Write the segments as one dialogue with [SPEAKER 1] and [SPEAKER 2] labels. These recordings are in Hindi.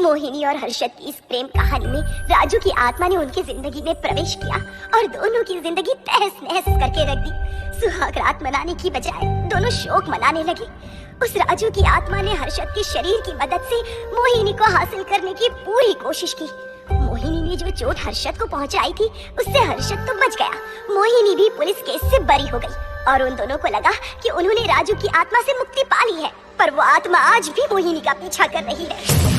[SPEAKER 1] मोहिनी और हर्षद की इस प्रेम कहानी में राजू की आत्मा ने उनकी जिंदगी में प्रवेश किया और दोनों की जिंदगी तहस नहस करके रख दी। सुहाग रात मनाने की बजाय दोनों शोक मनाने लगे। उस राजू की आत्मा ने हर्षद के शरीर की मदद से मोहिनी को हासिल करने की पूरी कोशिश की। मोहिनी ने जो चोट हर्षद को पहुंचाई थी उससे हर्षद तो बच गया। मोहिनी भी पुलिस केस से बरी हो गई और उन दोनों को लगा कि उन्होंने राजू की आत्मा से मुक्ति पा ली है, पर वो आत्मा आज भी मोहिनी का पीछा कर रही है।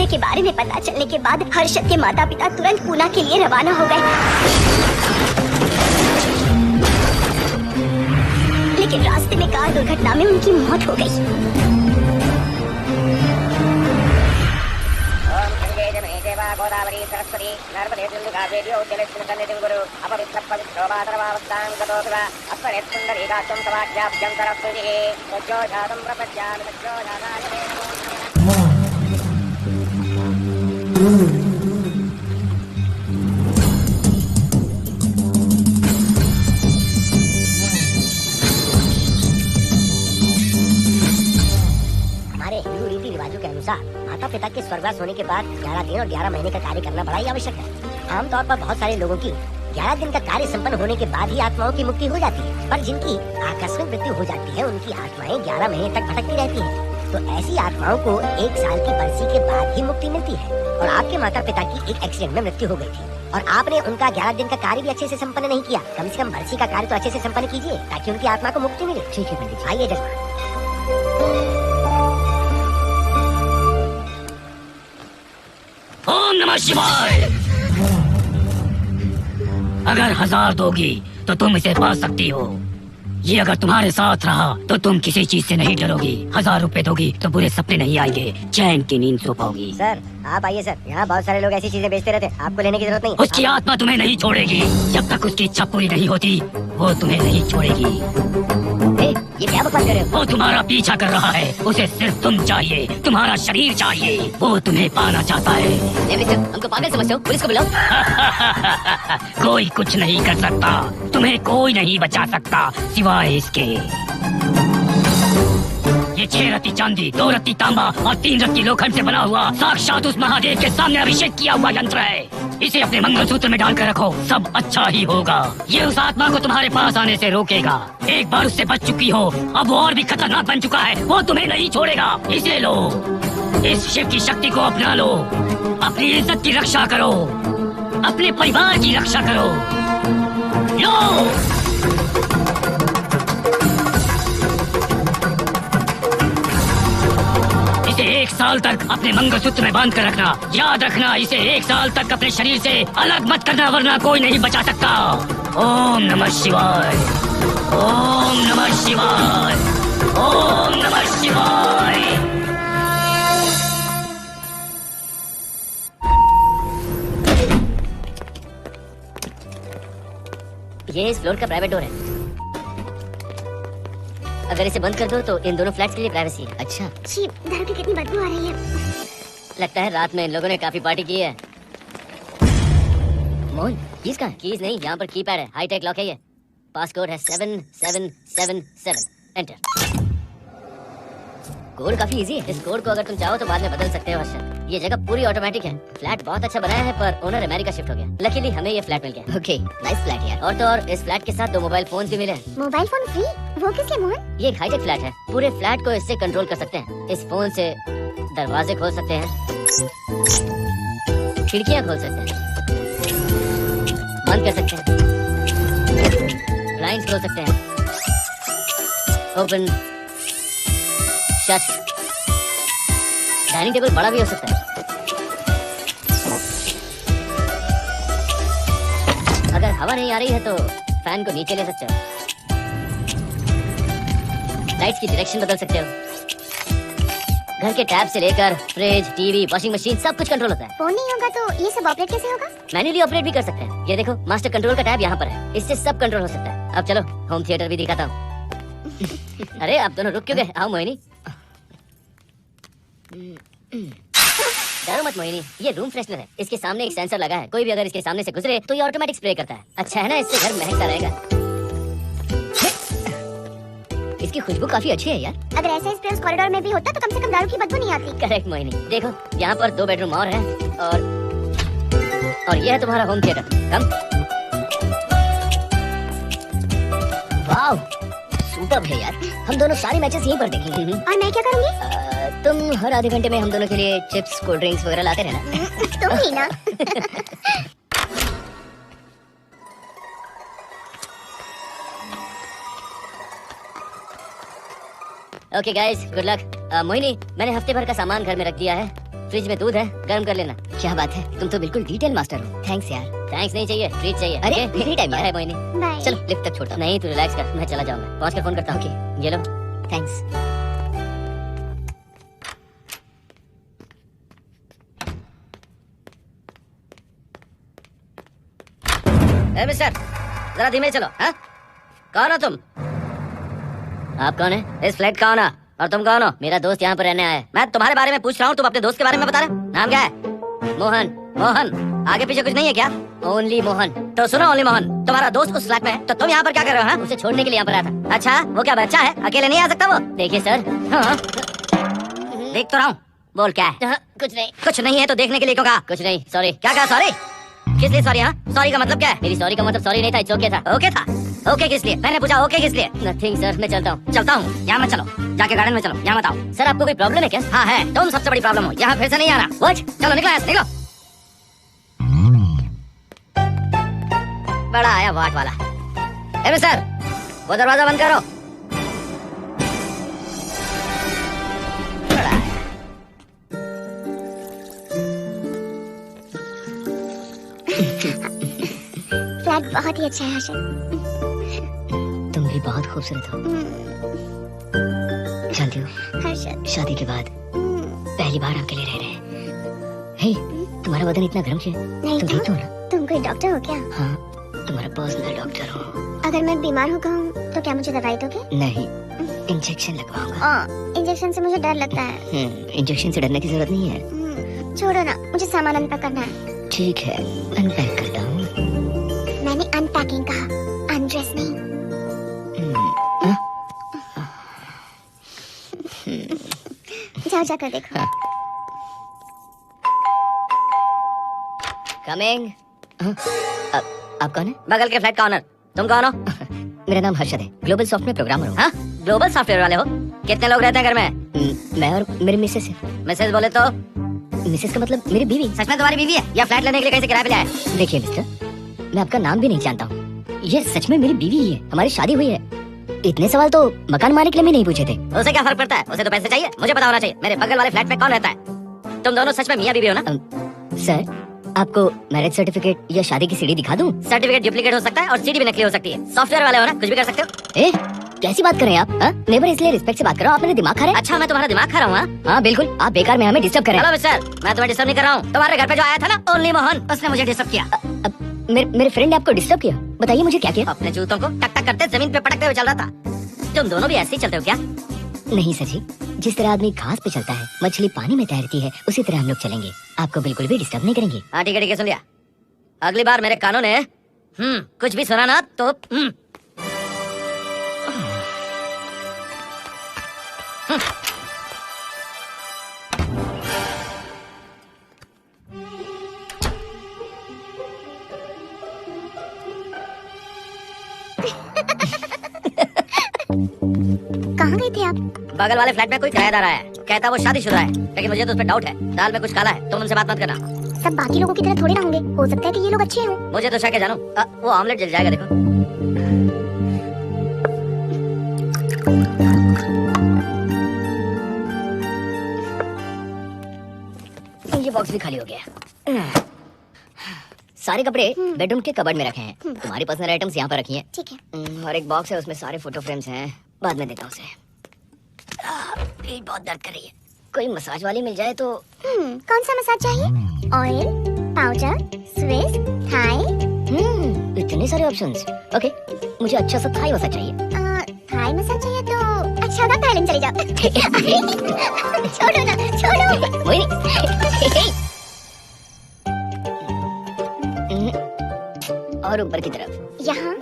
[SPEAKER 1] के बारे में पता चलने के बाद हर्षद के माता पिता तुरंत पूना के लिए रवाना हो गए, लेकिन रास्ते में कार दुर्घटना में उनकी मौत हो गई। गोदावरी सरस्वती नर्मदे सिंधु कावेरी जलेस्मिन् सन्निधिं कुरु अपवित्रः पवित्रोपातरवावस्तां गतोऽथवा अस्मरेत् सुन्दरीकाचं तवाख्याभ्यन्तरस्तुतिः सज्जोजातं प्रपद्यामि सज्जोजाताय हमारे हिंदू रीति रिवाजों के अनुसार माता पिता के स्वर्गवास होने के बाद 11 दिन और 11 महीने का कार्य करना बड़ा ही आवश्यक है। आमतौर पर बहुत सारे लोगों की 11 दिन का कार्य संपन्न होने के बाद ही आत्माओं की मुक्ति हो जाती है, पर जिनकी आकस्मिक मृत्यु हो जाती है उनकी आत्माएं 11 महीने तक भटकती रहती हैं। तो ऐसी आत्माओं को 1 साल की बरसी के बाद ही मुक्ति मिलती है। और आपके माता पिता की एक एक्सीडेंट में मृत्यु हो गई थी और आपने उनका 11 दिन का कार्य भी अच्छे से संपन्न नहीं किया। कम से कम बरसी का कार्य तो अच्छे से संपन्न कीजिए ताकि उनकी आत्मा को मुक्ति मिले। ठीक है पंडित जी, आइए जजमान।
[SPEAKER 2] ओम नमः शिवाय। अगर 1000 दोगी तो तुम इसे पा सकती हो। ये अगर तुम्हारे साथ रहा तो तुम किसी चीज से नहीं डरोगी। 1000 रुपए दोगी तो बुरे सपने नहीं आएंगे, चैन की नींद सो पाओगी।
[SPEAKER 3] सर आप आइए सर, यहाँ बहुत सारे लोग ऐसी चीजें बेचते रहते हैं, आपको लेने की जरूरत नहीं।
[SPEAKER 2] उसकी आत्मा तुम्हें नहीं छोड़ेगी जब तक उसकी इच्छा पूरी नहीं होती, वो तुम्हें नहीं छोड़ेगी।
[SPEAKER 3] ये क्या बकवास कर रहे हो?
[SPEAKER 2] वो तुम्हारा पीछा कर रहा है, उसे सिर्फ तुम चाहिए, तुम्हारा शरीर चाहिए, वो तुम्हें पाना चाहता है।
[SPEAKER 3] हमको पागल समझते हो? पुलिस को बुलाओ।
[SPEAKER 2] कोई कुछ नहीं कर सकता, तुम्हें कोई नहीं बचा सकता सिवाय इसके। ये 6 रत्ती चांदी, 2 रत्ती तांबा और 3 रत्ती लोखंड से बना हुआ साक्षात उस महादेव के सामने अभिषेक किया हुआ यंत्र है। इसे अपने मंगलसूत्र में डालकर रखो, सब अच्छा ही होगा। ये उस आत्मा को तुम्हारे पास आने से रोकेगा। एक बार उससे बच चुकी हो, अब वो और भी खतरनाक बन चुका है, वो तुम्हें नहीं छोड़ेगा। इसे लो, इस शिव की शक्ति को अपना लो, अपनी इज्जत की रक्षा करो, अपने परिवार की रक्षा करो। लो इसे 1 साल तक अपने मंगलसूत्र में बांध कर रखना। याद रखना, इसे 1 साल तक अपने शरीर से अलग मत करना, वरना कोई नहीं बचा सकता। ओम नमः शिवाय, ओम नमः शिवाय, ओम नमः शिवाय।
[SPEAKER 3] ये इस फ्लोर का प्राइवेट डोर है। अगर इसे बंद कर दो तो इन दोनों फ्लैट्स के लिए प्राइवेसी है। अच्छा,
[SPEAKER 1] छी, दारू की कितनी बदबू आ रही है।
[SPEAKER 3] लगता है रात में इन लोगों ने काफी पार्टी की है। मोहन, कीज कहाँ है? कीज नहीं, यहाँ पर कीपैड है, हाई टेक लॉक है ये। पासकोड है 7777। एंटर। कोड काफी इजी है। इस कोड को अगर तुम चाहो तो बाद में बदल सकते हो हर्षद। ये जगह पूरी ऑटोमेटिक है। फ्लैट बहुत अच्छा बनाया है पर ओनर अमेरिका शिफ्ट हो गया। लकीली हमें ये फ्लैट मिल गया। ओके, नाइस फ्लैट यार। और तो और इस फ्लैट के साथ 2 मोबाइल फोन भी मिले।
[SPEAKER 1] Mobile phone free? वो किसलिए मोहन?
[SPEAKER 3] ये एक हाईटेक फ्लैट है। पूरे फ्लैट को इससे कंट्रोल कर सकते हैं। इस फोन से दरवाजे खोल सकते हैं, खिड़कियां खोल सकते हैं, बंद कर सकते हैं, ब्लाइंड्स खोल सकते हैं, ओपन शट। डाइनिंग टेबल बड़ा भी हो सकता है। अगर हवा नहीं आ रही है तो फैन को नीचे ले सकते हो। लाइट्स की डायरेक्शन बदल सकते हो। घर के टैब से लेकर फ्रिज, टीवी, वॉशिंग मशीन सब कुछ कंट्रोल होता है।
[SPEAKER 1] फोन नहीं होगा तो ये सब ऑपरेट कैसे होगा?
[SPEAKER 3] मैन्युअली ऑपरेट भी कर सकते हैं। ये देखो, मास्टर कंट्रोल का टैब यहाँ पर है। इससे सब कंट्रोल हो सकता है। अब चलो होम थिएटर भी दिखाता हूँ। अरे आप दोनों रुक क्यों गए? आओ मोहिनी। डरो मत मोहिनी, ये रूम फ्रेशनर है। इसके सामने एक सेंसर लगा है। कोई भी अगर इसके सामने से गुजरे तो ये ऑटोमेटिक स्प्रे करता है। अच्छा है ना, इससे घर महकता रहेगा। इसकी खुशबू काफी अच्छी है यार।
[SPEAKER 1] अगर ऐसा स्प्रे उस कॉरिडोर में भी होता तो कम से कम दारू की बदबू नहीं आती।
[SPEAKER 3] करेक्ट मोहिनी। देखो यहाँ पर 2 बेडरूम और हैं और ये है तुम्हारा होम थिएटर। कम। वाओ, सुपर्ब है यार। हम दोनों सारे मैचेस यहीं पर देखेंगे।
[SPEAKER 1] और मैं क्या करूँगी?
[SPEAKER 3] तुम हर आधे घंटे में हम दोनों के लिए चिप्स, कोल्ड ड्रिंक्स वगैरह लाते रहना।
[SPEAKER 1] तुम ही ना।
[SPEAKER 3] Okay guys, good luck. Mohini, मैंने हफ्ते भर का सामान घर में रख दिया है। फ्रिज में दूध है, गर्म कर लेना। क्या बात है, तुम तो बिल्कुल डिटेल मास्टर हो। थैंक्स यार। थैंक्स नहीं चाहिए, ट्रीट चाहिए। अरे फ्री टाइम है मोहिनी।
[SPEAKER 1] बाय।
[SPEAKER 3] चलो लिफ्ट तक छोड़ता हूं। नहीं, तू रिलैक्स कर, मैं चला जाऊंगा। पहुंच कर फोन करता हूँ। ओके, ये लो। थैंक्स। ए मिस्टर, जरा धीमे चलो। हाँ, कौन हो तुम? आप कौन है? इस फ्लैट का ओनर। और तुम कौन हो? मेरा दोस्त यहाँ पर रहने आया है। मैं तुम्हारे बारे में पूछ रहा हूँ, तुम अपने दोस्त के बारे में बता रहे? नाम क्या है? मोहन। मोहन, आगे पीछे कुछ नहीं है क्या? ओनली मोहन। तो सुनो ओनली मोहन, तुम्हारा दोस्त उस फ्लैट में है तो तुम यहाँ पर क्या कर रहे हो? उसे छोड़ने के लिए यहाँ पर आया था। अच्छा, वो क्या बच्चा है? अकेले नहीं आ सकता वो? देखिए सर। हाँ, देख तो रहा हूँ। बोल क्या है? कुछ नहीं। कुछ नहीं है तो देखने के लिए क्यों कहा? कुछ नहीं। सॉरी। क्या कहा? सॉरी किस लिए? सॉरी? हाँ, सॉरी का मतलब क्या है? मेरी सॉरी का मतलब सॉरी नहीं था, इट्स ओके था। ओके था? ओके किस लिए? मैंने पूछा ओके किस लिए? नथिंग सर, मैं चलता हूँ। चलता हूँ? यहाँ मत चलो, जाके गार्डन में चलो। यहाँ मत आओ। सर आपको कोई प्रॉब्लम है क्या? हाँ है, तुम सबसे बड़ी प्रॉब्लम हो। यहाँ फिर से नहीं आना। चलो निकलो यहाँ से, निकलो। बड़ा आया वाट वाला। ए सर, वो दरवाजा बंद करो। बड़ा आया।
[SPEAKER 1] फ्लैट बहुत ही अच्छा है हर्षद।
[SPEAKER 3] तुम भी बहुत खूबसूरत हो। जानती हो,
[SPEAKER 1] हर्षद,
[SPEAKER 3] शादी के बाद पहली बार अकेले रह रहे हैं। हे, तुम्हारा बदन इतना गर्म क्यों है?
[SPEAKER 1] नहीं
[SPEAKER 3] तुम ठीक हो ना?
[SPEAKER 1] तुम कोई डॉक्टर हो क्या?
[SPEAKER 3] हाँ, तुम्हारा पर्सनल डॉक्टर हूँ।
[SPEAKER 1] अगर मैं बीमार हो गया तो क्या मुझे दवाई दोगे?
[SPEAKER 3] नहीं, इंजेक्शन लगवाऊंगा।
[SPEAKER 1] इंजेक्शन से मुझे डर लगता है।
[SPEAKER 3] इंजेक्शन से डरने की जरूरत नहीं है।
[SPEAKER 1] छोड़ो ना, मुझे सामान अनपैक करना है।
[SPEAKER 3] ठीक है, अनपैक करता हूँ।
[SPEAKER 1] मैंने अनपैकिंग कहा, अनड्रेस नहीं। जाओ जाकर देखो। कमिंग। आप कौन है? बगल के फ्लैट का ओनर। तुम कौन हो? मेरा नाम हर्षद है, ग्लोबल सॉफ्टवेयर प्रोग्रामर हूँ। हाँ, ग्लोबल सॉफ्टवेयर वाले हो? कितने लोग रहते हैं घर में? मैं और मेरी मिसेस है। मिसेस बोले तो? मिसेस का मतलब मेरी बीवी। सच में तुम्हारी बीवी है या फ्लैट लेने के लिए कैसे किराए पे लाया है? देखिए मिस्टर, मैं आपका नाम भी नहीं जानता हूँ। ये सच में मेरी बीवी ही है, हमारी शादी हुई है। इतने सवाल तो मकान मालिक ने भी नहीं पूछे थे। उसे क्या फर्क पड़ता है? उसे तो पैसे चाहिए, मुझे पता होना चाहिए। मेरे बगल वाले फ्लैट में कौन रहता है? तुम दोनों सच में मियां बीवी हो ना? सर, आपको मैरिज सर्टिफिकेट या शादी की सीडी दिखा दूं? सर्टिफिकेट डुप्लीकेट हो सकता है और सीडी भी नकली हो सकती है। सॉफ्टवेयर वाले हो ना, कुछ भी कर सकते हो। कैसी बात कर रहे हैं आप? नेबर, इसलिए रिस्पेक्ट से बात करो। आप मेरे दिमाग खा रहे हैं? अच्छा, मैं तुम्हारा दिमाग खा रहा हूँ? हाँ बिल्कुल, आप बेकार में हमें डिस्टर्ब कर रहे हैं। हेलो मिस्टर, मैं तुम्हें डिस्टर्ब नहीं कर रहा हूँ। तुम्हारे घर पे जो आया था ना ओनली मोहन, उसने मुझे डिस्टर्ब किया। मेरे फ्रेंड ने आपको डिस्टर्ब किया? बताइए मुझे क्या किया? अपने जूतों को टक टक करते जमीन पे पटकते हुए चल रहा था।
[SPEAKER 3] तुम दोनों भी ऐसे ही चलते हो क्या?
[SPEAKER 4] नहीं सर जी, जिस तरह आदमी घास पे चलता है, मछली पानी में तैरती है, उसी तरह हम लोग चलेंगे। आपको बिल्कुल भी डिस्टर्ब नहीं करेंगे।
[SPEAKER 3] हाँ ठीक है सुन लिया। अगली बार मेरे कानों ने कुछ भी सुना ना तो
[SPEAKER 1] कहाँ गए थे आप?
[SPEAKER 3] बगल वाले फ्लैट में कोई किराएदार आया है, कहता वो शादीशुदा है, लेकिन मुझे तो उस पर डाउट है। दाल में कुछ काला है, तुम उनसे बात मत करना।
[SPEAKER 1] सब बाकी लोगों की तरह थोड़ी ना होंगे, हो सकता है कि ये लोग अच्छे हों।
[SPEAKER 3] मुझे तो शक है जानू। वो ऑमलेट जल जाएगा देखो।
[SPEAKER 4] ये बॉक्स भी खाली हो गया। सारे कपड़े बेडरूम के कबर्ड में रखे हैं। तुम्हारी पर्सनल आइटम्स यहाँ पर रखी हैं।
[SPEAKER 1] ठीक है।
[SPEAKER 4] और एक बॉक्स है, उसमें सारे फोटो फ्रेम्स हैं। बाद में देता हूँ उसे। पीठ बहुत दर्द कर रही है, कोई मसाज वाली मिल जाए तो।
[SPEAKER 1] कौन सा मसाज चाहिए? Oil, powder, Swiss, Thai?
[SPEAKER 4] इतने सारे ऑप्शंस। ओके, मुझे अच्छा सा थाई मसाज चाहिए।
[SPEAKER 1] थाई मसाज चाहिए तो अच्छा होगा थाईलैंड चले जाओ। छोड़ो ना, छोड़ो।
[SPEAKER 4] वही नहीं। और ऊपर की तरफ।
[SPEAKER 1] यहाँ?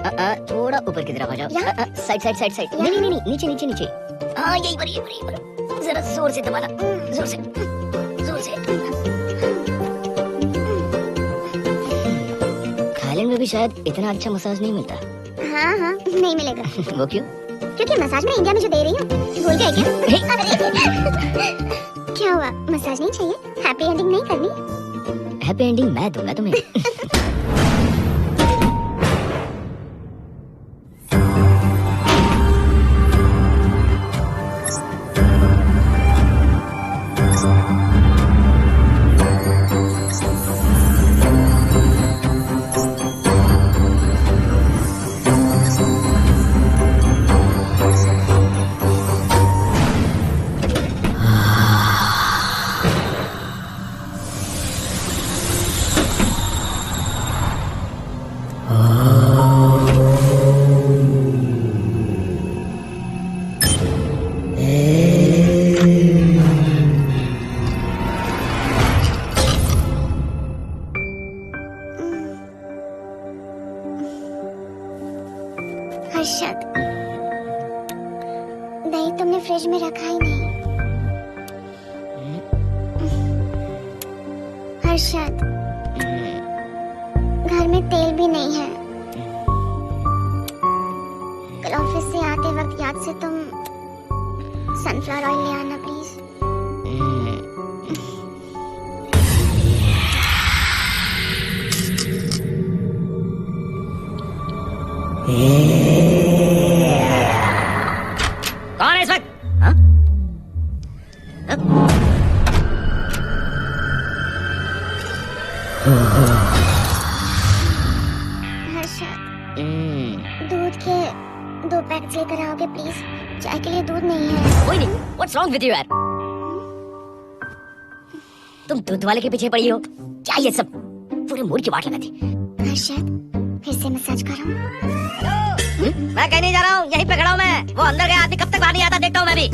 [SPEAKER 4] थोड़ा ऊपर की तरफ आ जाओ। Side side side side. नहीं नहीं नहीं, नीचे नीचे नीचे। हाँ यही पर, यही पर। जरा जोर से दबाना, जोर से, जोर से। थाईलैंड में भी शायद इतना अच्छा मसाज नहीं मिलता।
[SPEAKER 1] हाँ हाँ, नहीं मिलेगा।
[SPEAKER 4] वो क्यों?
[SPEAKER 1] क्योंकि मसाज में इंडिया में जो दे रही हूँ, भूल गए क्या? क्या हुआ, मसाज नहीं चाहिए? हैप्पी एंडिंग नहीं करनी?
[SPEAKER 4] हैप्पी एंडिंग मैं दूंगा तुम्हें।
[SPEAKER 1] हर्षद, दही तुमने फ्रिज में रखा ही नहीं। हर्षद, घर में तेल भी नहीं है। कल ऑफिस से आते वक्त याद से तुम सनफ्लावर ऑयल ले आना प्लीज।
[SPEAKER 3] कौन है इस वक्त? हाँ?
[SPEAKER 1] हर्षद, दूध के 2 पैकेट लेकर आओगे प्लीज? चाय के लिए दूध नहीं है।
[SPEAKER 3] कोई नहीं। What's wrong with you यार?
[SPEAKER 4] तुम दूध वाले के पीछे पड़ी हो क्या? ये सब पूरे मूड की बात लगा थी।
[SPEAKER 1] हर्षद, फिर से मसाज करो।
[SPEAKER 3] मैं कहीं नहीं जा रहा हूँ, यहीं पे खड़ा हूँ मैं। वो अंदर गया आदमी कब तक बाहर नहीं आता, देखता हूँ मैं भी।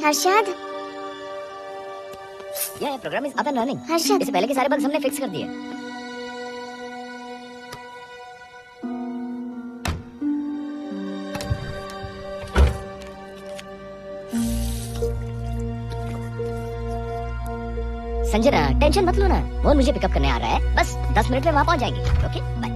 [SPEAKER 1] हर्षद,
[SPEAKER 3] ये program is up and running.
[SPEAKER 1] Harshad,
[SPEAKER 3] इससे पहले के सारे बग्स हमने फिक्स कर दिए। संजना टेंशन मत लो ना, वो मुझे पिकअप करने आ रहा है, बस 10 मिनट में वहां पहुंच जाएंगे। Okay bye.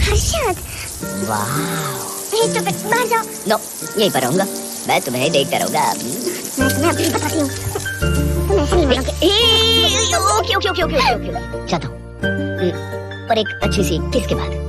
[SPEAKER 1] हर्षद,
[SPEAKER 3] वाह,
[SPEAKER 1] तो फिर बाहर जाओ।
[SPEAKER 3] नो, यहीं पर रहूंगा, मैं तुम्हें देखता रहूंगा।
[SPEAKER 1] मैं तुम्हें अभी बताती हूँ, तुम ऐसे नहीं मानोगे।
[SPEAKER 3] Okay okay okay okay okay, चाहता हूँ, पर एक अच्छी सी किस के बाद।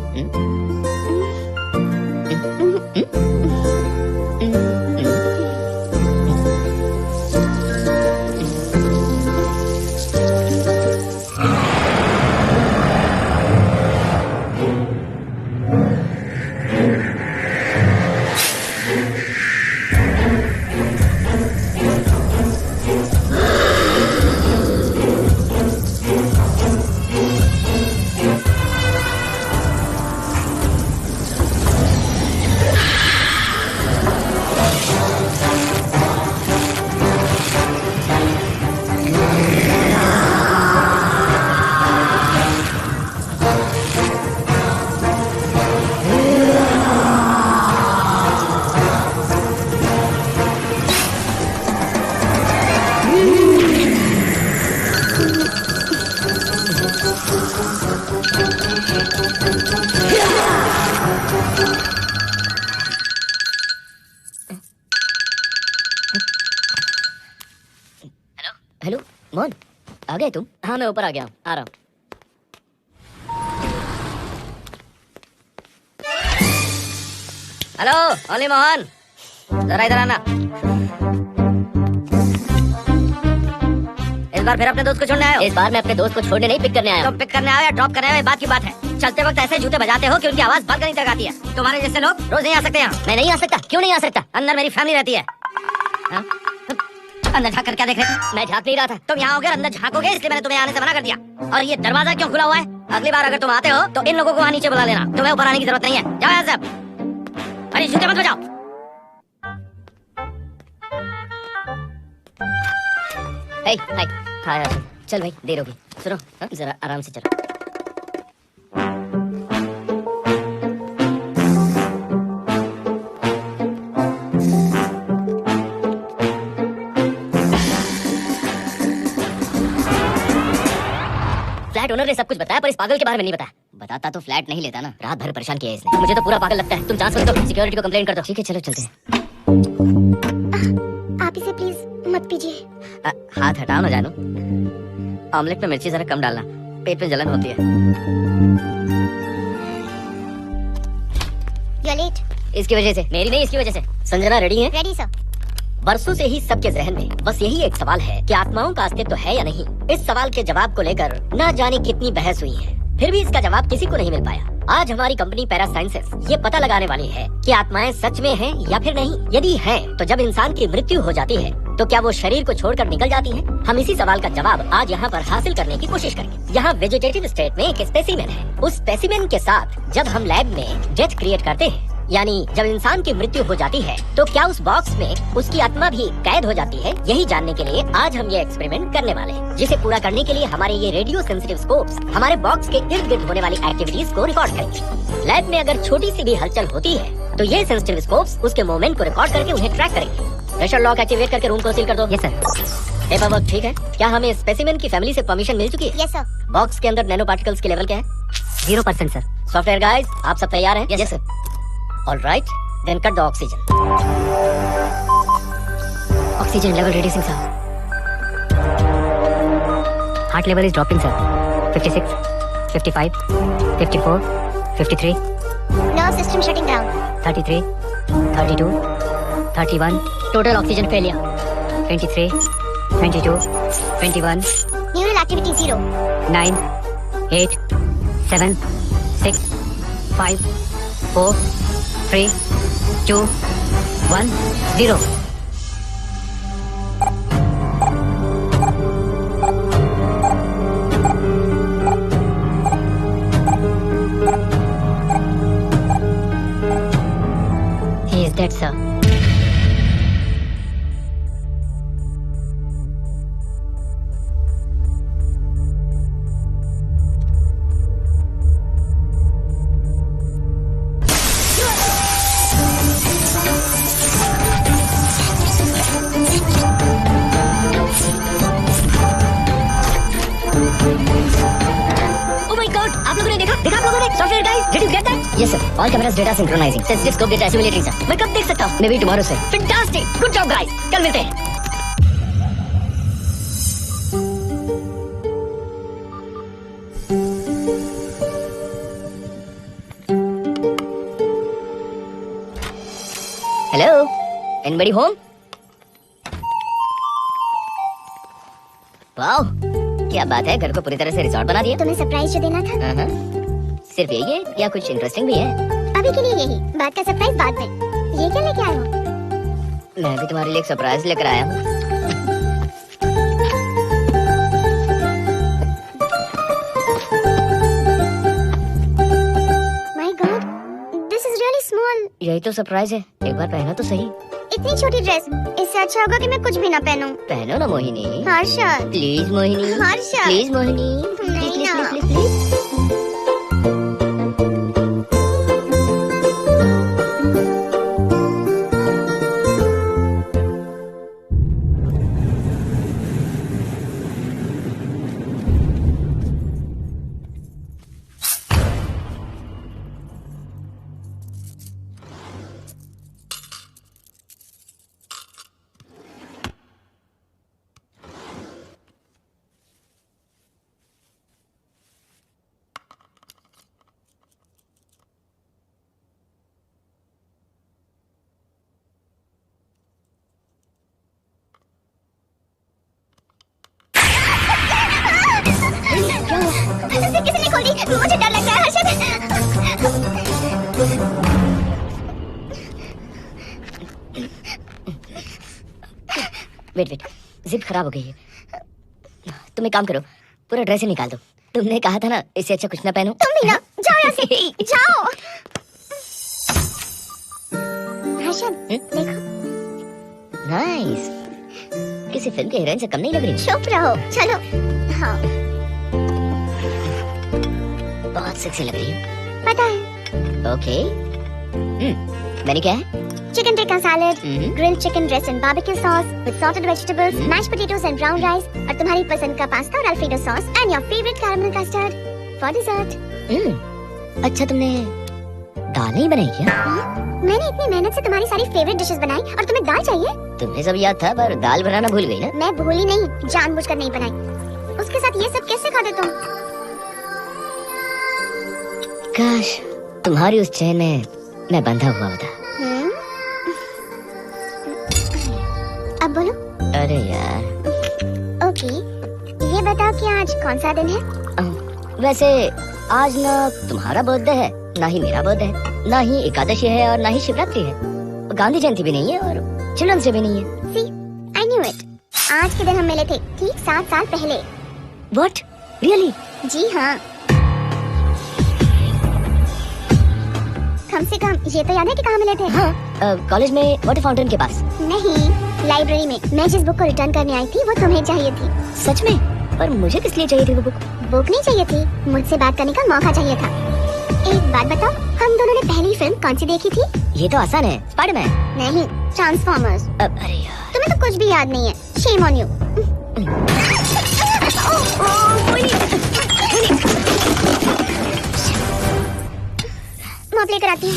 [SPEAKER 3] हेलो मोहन, आ गए तुम? हाँ मैं ऊपर आ गया हूँ, आ रहा हूँ। हेलो ओनली मोहन, जरा इधर आना। इस बार फिर अपने दोस्त को छोड़ने आए हो? इस बार मैं अपने दोस्त को छोड़ने नहीं, पिक करने आया हूँ। तो पिक करने आए या ड्रॉप करने आए, बात की बात है। चलते वक्त ऐसे जूते बजाते हो कि उनकी आवाज बालकनी तक आती है। तुम्हारे जैसे लोग रोज नहीं आ सकते यहाँ। मैं नहीं आ सकता? क्यों नहीं आ सकता? अंदर मेरी फैमिली रहती है। अंदर झाँक कर क्या देख रहे थे? मैं झाँक नहीं रहा था। तुम यहाँ होकर अंदर झाँकोगे, इसलिए मैंने तुम्हें आने से मना कर दिया। और ये दरवाजा क्यों खुला हुआ है? अगली बार अगर तुम आते हो तो इन लोगों को वहाँ नीचे बुला लेना, तुम्हें ऊपर आने की जरूरत नहीं है। जाओ यहाँ से। अरे जूते मत बजाओ। हे हाय, हाय, चल भाई देर होगी। सुनो जरा आराम से चलो। फ्लैट ओनर ने सब कुछ बताया, पर इस पागल के बारे में नहीं बताया। बताता तो फ्लैट नहीं लेता ना। रात भर परेशान किया इसने। मुझे तो पूरा पागल लगता है। तुम जांच कर दो, सिक्योरिटी को कंप्लेंट कर दो। ठीक है चलो चलते हैं।
[SPEAKER 1] आप इसे प्लीज मत पीजिए।
[SPEAKER 3] हाथ हटाओ ना जानू। ऑमलेट में मिर्ची जरा कम डालना, पेट में जलन होती है।
[SPEAKER 1] You are late.
[SPEAKER 3] इसकी वजह से? मेरी नहीं, इसकी वजह से। संजना रेडी है?
[SPEAKER 1] Ready sir.
[SPEAKER 3] बरसों से ही सबके जहन में बस यही एक सवाल है कि आत्माओं का अस्तित्व है या नहीं। इस सवाल के जवाब को लेकर ना जाने कितनी बहस हुई है, फिर भी इसका जवाब किसी को नहीं मिल पाया। आज हमारी कंपनी पैरा साइंसेस ये पता लगाने वाली है कि आत्माएं सच में हैं या फिर नहीं। यदि हैं, तो जब इंसान की मृत्यु हो जाती है तो क्या वो शरीर को छोड़कर निकल जाती हैं? हम इसी सवाल का जवाब आज यहाँ पर हासिल करने की कोशिश करेंगे। यहाँ वेजिटेटिव स्टेट में एक स्पेसिमेन है। उस स्पेसिमेन के साथ जब हम लैब में डेथ क्रिएट करते हैं, यानी जब इंसान की मृत्यु हो जाती है, तो क्या उस बॉक्स में उसकी आत्मा भी कैद हो जाती है? यही जानने के लिए आज हम ये एक्सपेरिमेंट करने वाले हैं, जिसे पूरा करने के लिए हमारे ये रेडियो सेंसिटिव स्कोप्स हमारे बॉक्स के इर्द गिर्द होने वाली एक्टिविटीज को रिकॉर्ड करेंगे। लैब में अगर छोटी सी भी हलचल होती है तो ये सेंसिटिव स्कोप्स उसके मूवमेंट को रिकॉर्ड करके उन्हें ट्रैक करेंगे। प्रेशर लॉक एक्टिवेट करके रूम को सील कर दो। Yes sir. पेपर वर्क ठीक है? क्या हमें स्पेसिमेन की फैमिली से परमिशन मिल चुकी है?
[SPEAKER 1] Yes sir.
[SPEAKER 3] बॉक्स के अंदर नैनो पार्टिकल्स के लेवल क्या है?
[SPEAKER 2] 0% सर।
[SPEAKER 3] सॉफ्टवेयर गाइस, आप सब तैयार हैं?
[SPEAKER 2] Yes sir.
[SPEAKER 3] All right, then cut the oxygen.
[SPEAKER 2] Oxygen level reducing sir. Heart level is dropping sir. 56, 55, 54, 53,
[SPEAKER 1] nerve system shutting down.
[SPEAKER 2] 33, 32, 31,
[SPEAKER 3] total oxygen failure.
[SPEAKER 2] 23, 22, 21,
[SPEAKER 1] neural activity 0।
[SPEAKER 2] 9, 8, 7, 6, 5, 4, 3, 2, 1, 0।
[SPEAKER 3] He is dead, sir.
[SPEAKER 2] Yes sir. All cameras data synchronizing.
[SPEAKER 3] Sensitive scope data assimilating, sir. मैं कब देख सकता हूँ?
[SPEAKER 2] Maybe tomorrow sir.
[SPEAKER 3] Fantastic. Good job, guys. कल मिलते हैं।
[SPEAKER 2] Hello. Anybody home? वाओ, क्या बात है, घर को पूरी तरह से रिसॉर्ट बना दिया।
[SPEAKER 1] तुम्हें सरप्राइज जो देना था।
[SPEAKER 2] हाँ। सिर्फ यही है या कुछ इंटरेस्टिंग भी है?
[SPEAKER 1] अभी के लिए यही, बात का सरप्राइज बाद में। ये क्या लेके आए हो?
[SPEAKER 2] मैं भी तुम्हारे लिए एक सरप्राइज लेकर आया हूँ।
[SPEAKER 1] My god, this is really small.
[SPEAKER 2] यही तो सरप्राइज है, एक बार पहना तो सही।
[SPEAKER 1] इतनी छोटी ड्रेस, इससे अच्छा होगा कि मैं कुछ भी ना पहनूं।
[SPEAKER 2] पहनो ना मोहिनी।
[SPEAKER 1] हर्षद,
[SPEAKER 2] प्लीज मोहिनी।
[SPEAKER 1] हर्षद।
[SPEAKER 2] प्लीज मोहिनी।
[SPEAKER 1] नहीं
[SPEAKER 2] प्लीज
[SPEAKER 1] ना।
[SPEAKER 2] Please please please.
[SPEAKER 1] किसी ने खोल दी, मुझे डर लग रहा है हर्षद।
[SPEAKER 2] वेट, जिप खराब हो गई है। तुम एक काम करो, पूरा ड्रेस ही निकाल दो। तुमने कहा था ना, इससे अच्छा कुछ ना पहनो।
[SPEAKER 1] तुम भी ना, जाओ यहाँ से, जाओ। हर्षद, देखो।
[SPEAKER 2] नाइस, किसी फिल्म के हीरोइन से कम नहीं लग रही।
[SPEAKER 1] चुप रहो, चलो। हाँ,
[SPEAKER 2] बहुत सेक्सी लग रही है।
[SPEAKER 1] पता है।
[SPEAKER 2] ओके। मेन्यू क्या है?
[SPEAKER 1] Chicken tikka salad, grilled chicken dress and barbecue sauce with sauteed vegetables, mashed potatoes and brown rice, और तुम्हारी पसंद का पास्ता और Alfredo sauce and your favourite caramel custard for dessert.
[SPEAKER 2] अच्छा, तुमने दाल नहीं बनाई क्या?
[SPEAKER 1] मैंने इतनी मेहनत से तुम्हारी सारी फेवरेट डिशेस बनाई और तुम्हें दाल चाहिए?
[SPEAKER 2] तुम्हें सब याद था, पर दाल बनाना भूल गई ना?
[SPEAKER 1] मैं भूली नहीं, जानबूझकर नहीं बनाई। उसके साथ ये सब कैसे खाते तुम?
[SPEAKER 2] काश तुम्हारी उस चैन में मैं बंधा हुआ होता।
[SPEAKER 3] अरे यार।
[SPEAKER 1] ओके, ये बताओ कि आज कौन सा दिन है?
[SPEAKER 4] वैसे आज ना तुम्हारा बर्थडे है, ना ही मेरा बर्थडे है, ना ही एकादशी है और ना ही शिवरात्रि है, गांधी जयंती भी नहीं है और चिल्ड्रंस डे भी नहीं है।
[SPEAKER 1] सी, आई न्यू इट। आज के दिन हम मिले थे ठीक 7 साल पहले।
[SPEAKER 4] व्हाट? रियली?
[SPEAKER 1] जी हाँ। कम से कम ये तो याद है कि कहाँ मिले थे?
[SPEAKER 4] हाँ, कॉलेज में वाटर फाउंटेन के पास।
[SPEAKER 1] नहीं, लाइब्रेरी में। मैं जिस बुक को रिटर्न करने आई थी वो तुम्हें चाहिए थी।
[SPEAKER 4] सच में? पर मुझे किस लिए चाहिए थी वो बुक?
[SPEAKER 1] बुक नहीं चाहिए थी, मुझसे बात करने का मौका चाहिए था। एक बात बताओ, हम दोनों ने पहली फिल्म कौन सी देखी थी?
[SPEAKER 4] ये तो आसान है, स्पाइडरमैन।
[SPEAKER 1] नहीं, ट्रांसफॉर्मर्स।
[SPEAKER 4] अरे यार,
[SPEAKER 1] तुम्हें तो कुछ भी याद नहीं है। Shame on you. मॉप लेकर आती हूँ।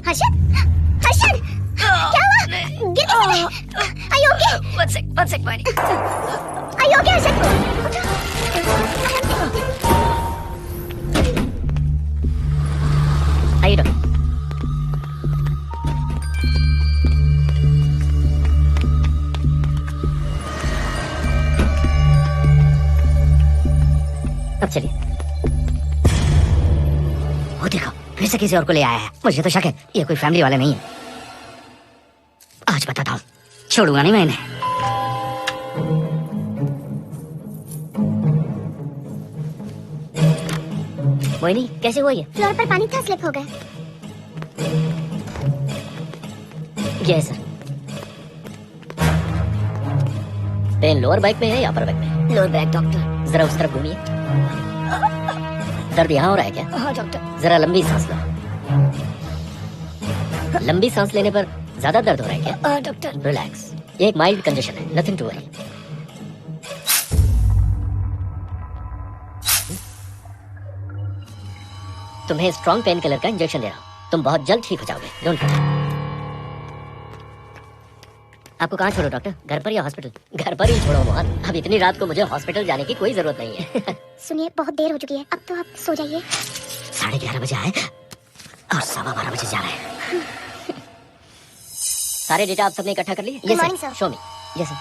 [SPEAKER 1] हर्षद, हर्षद, क्या हुआ? गिर गए? Are you okay?
[SPEAKER 3] One sec, Vani.
[SPEAKER 1] Are you okay, Harshad?
[SPEAKER 3] आइए डॉक्टर। अब चलिए। वो देखो, फिर से किसी और को ले आया है। मुझे तो शक है ये कोई फैमिली वाला नहीं है। आज बताता हूँ, छोड़ूंगा नहीं मैं इन्हें। मोहिनी, कैसे हुआ ये?
[SPEAKER 1] फ्लोर पर पानी था, स्लिप हो गए।
[SPEAKER 3] ये सर, पेन लोअर बैक में है या अपर बैक में?
[SPEAKER 4] Lower back doctor.
[SPEAKER 3] जरा उस तरफ घूमिए। दर्द यहाँ हो रहा है क्या?
[SPEAKER 4] हाँ डॉक्टर।
[SPEAKER 3] जरा लंबी सांस लो। लंबी सांस लेने पर ज्यादा दर्द हो रहा है क्या?
[SPEAKER 4] हाँ डॉक्टर।
[SPEAKER 3] रिलैक्स, ये एक माइल्ड कंजेशन है, नथिंग टू वरी। तुम्हें स्ट्रॉन्ग पेन किलर का इंजेक्शन दे रहा हूँ, तुम बहुत जल्द ठीक हो जाओगे। Don't worry. आपको कहाँ छोड़ो डॉक्टर, घर पर या हॉस्पिटल? घर पर ही छोड़ो मोहन, अब इतनी रात को मुझे हॉस्पिटल जाने की कोई जरूरत नहीं है।
[SPEAKER 1] सुनिए, बहुत देर हो चुकी है, अब तो आप सो जाइए।
[SPEAKER 3] 11:30 बजे आए और 12:15 बजे जा रहे हैं। सारे डेटा आप सबने इकट्ठा कर लिए?
[SPEAKER 1] Good morning, sir.
[SPEAKER 3] Show me. Yes sir.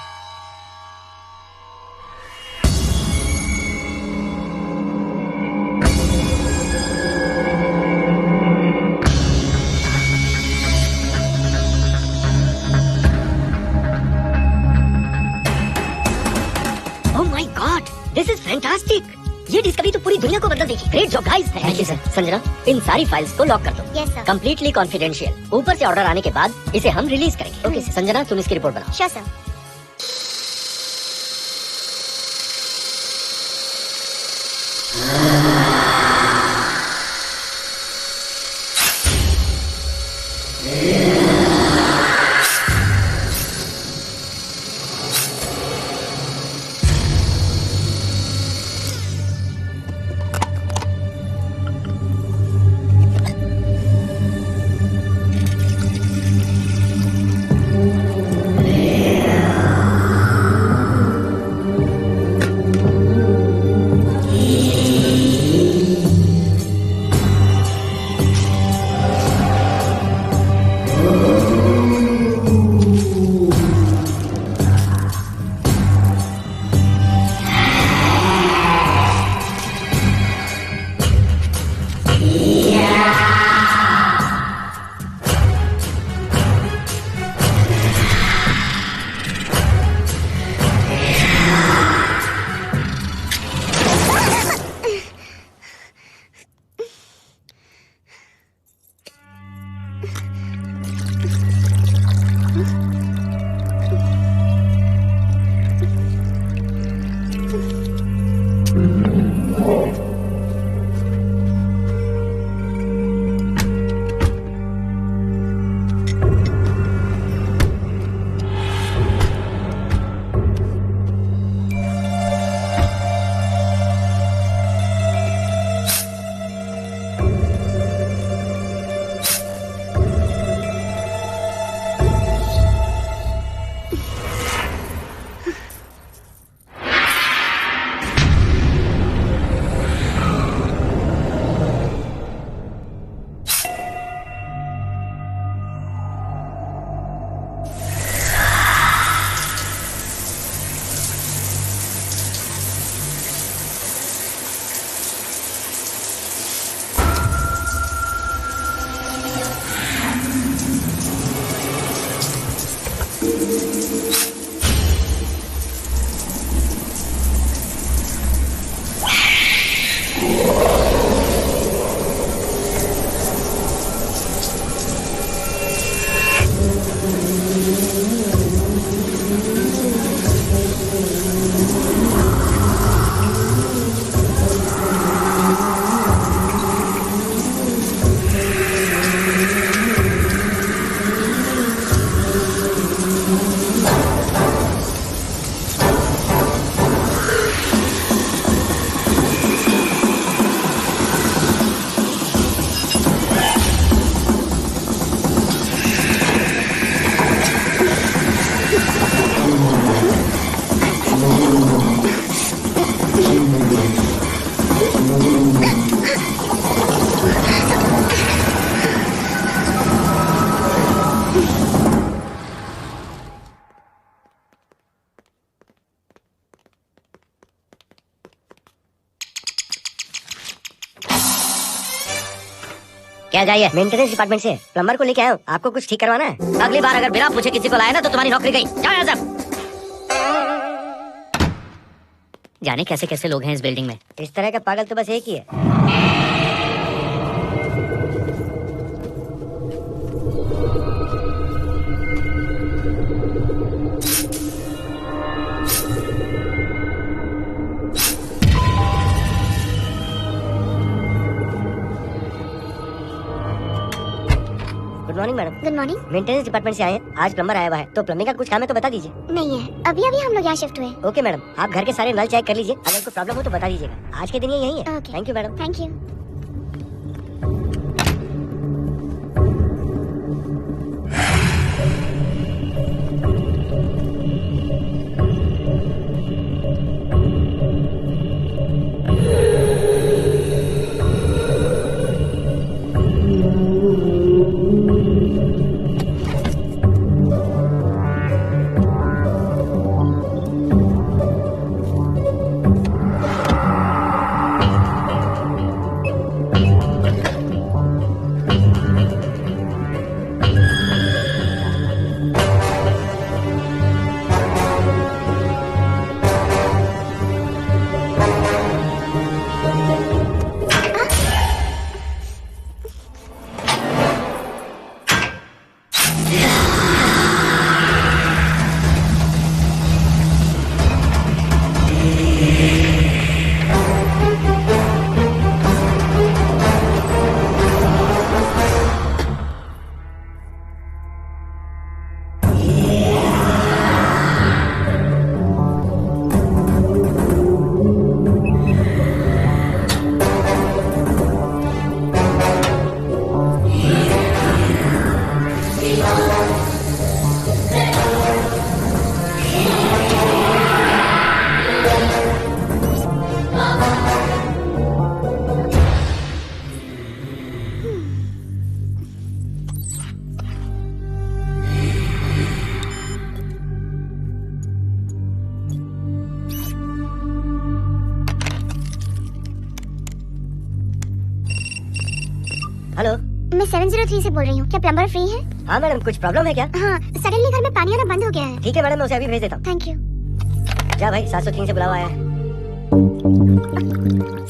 [SPEAKER 3] Oh my god, this is fantastic. ये डिस्कवरी तो पूरी दुनिया को बदल देगी। Great job guys. Thank you sir. Sanjana, इन सारी फाइल्स को लॉक कर दो।
[SPEAKER 1] Yes sir.
[SPEAKER 3] Completely confidential. ऊपर से ऑर्डर आने के बाद इसे हम रिलीज करेंगे। ओके संजना, तुम इसकी रिपोर्ट बनाओ।
[SPEAKER 1] Sure sir.
[SPEAKER 3] क्या चाहिए?
[SPEAKER 4] मेंटेनेंस डिपार्टमेंट से प्लम्बर को लेके आया हूँ, आपको कुछ ठीक करवाना है।
[SPEAKER 3] अगली बार अगर बिना पूछे किसी को लाए ना तो तुम्हारी नौकरी गई। जाओ यहाँ सब। जाने कैसे कैसे लोग हैं इस बिल्डिंग में।
[SPEAKER 4] इस तरह का पागल तो बस एक ही है। Good morning madam.
[SPEAKER 1] Good morning.
[SPEAKER 4] Maintenance department से आए हैं, आज प्लम्बर आया हुआ है, तो प्लम्बिंग का कुछ काम है तो बता दीजिए।
[SPEAKER 1] नहीं है, अभी अभी हम लोग यहाँ शिफ्ट हुए।
[SPEAKER 4] ओके मैडम, आप घर के सारे नल चेक कर लीजिए, अगर कोई प्रॉब्लम हो तो बता दीजिएगा। आज के दिन ये यही है।
[SPEAKER 1] Okay.
[SPEAKER 4] Thank you madam.
[SPEAKER 1] Thank you.
[SPEAKER 4] Hello,
[SPEAKER 1] मैं 703 से बोल रही हूँ। क्या प्लम्बर फ्री है?
[SPEAKER 4] हाँ मैडम, कुछ प्रॉब्लम है क्या?
[SPEAKER 1] हाँ, सडनली घर में पानी आना बंद हो गया है।
[SPEAKER 4] ठीक है मैडम, मैं उसे अभी भेज देता हूँ।
[SPEAKER 1] Thank you.
[SPEAKER 4] जा भाई, 703 से बुलावा आया है।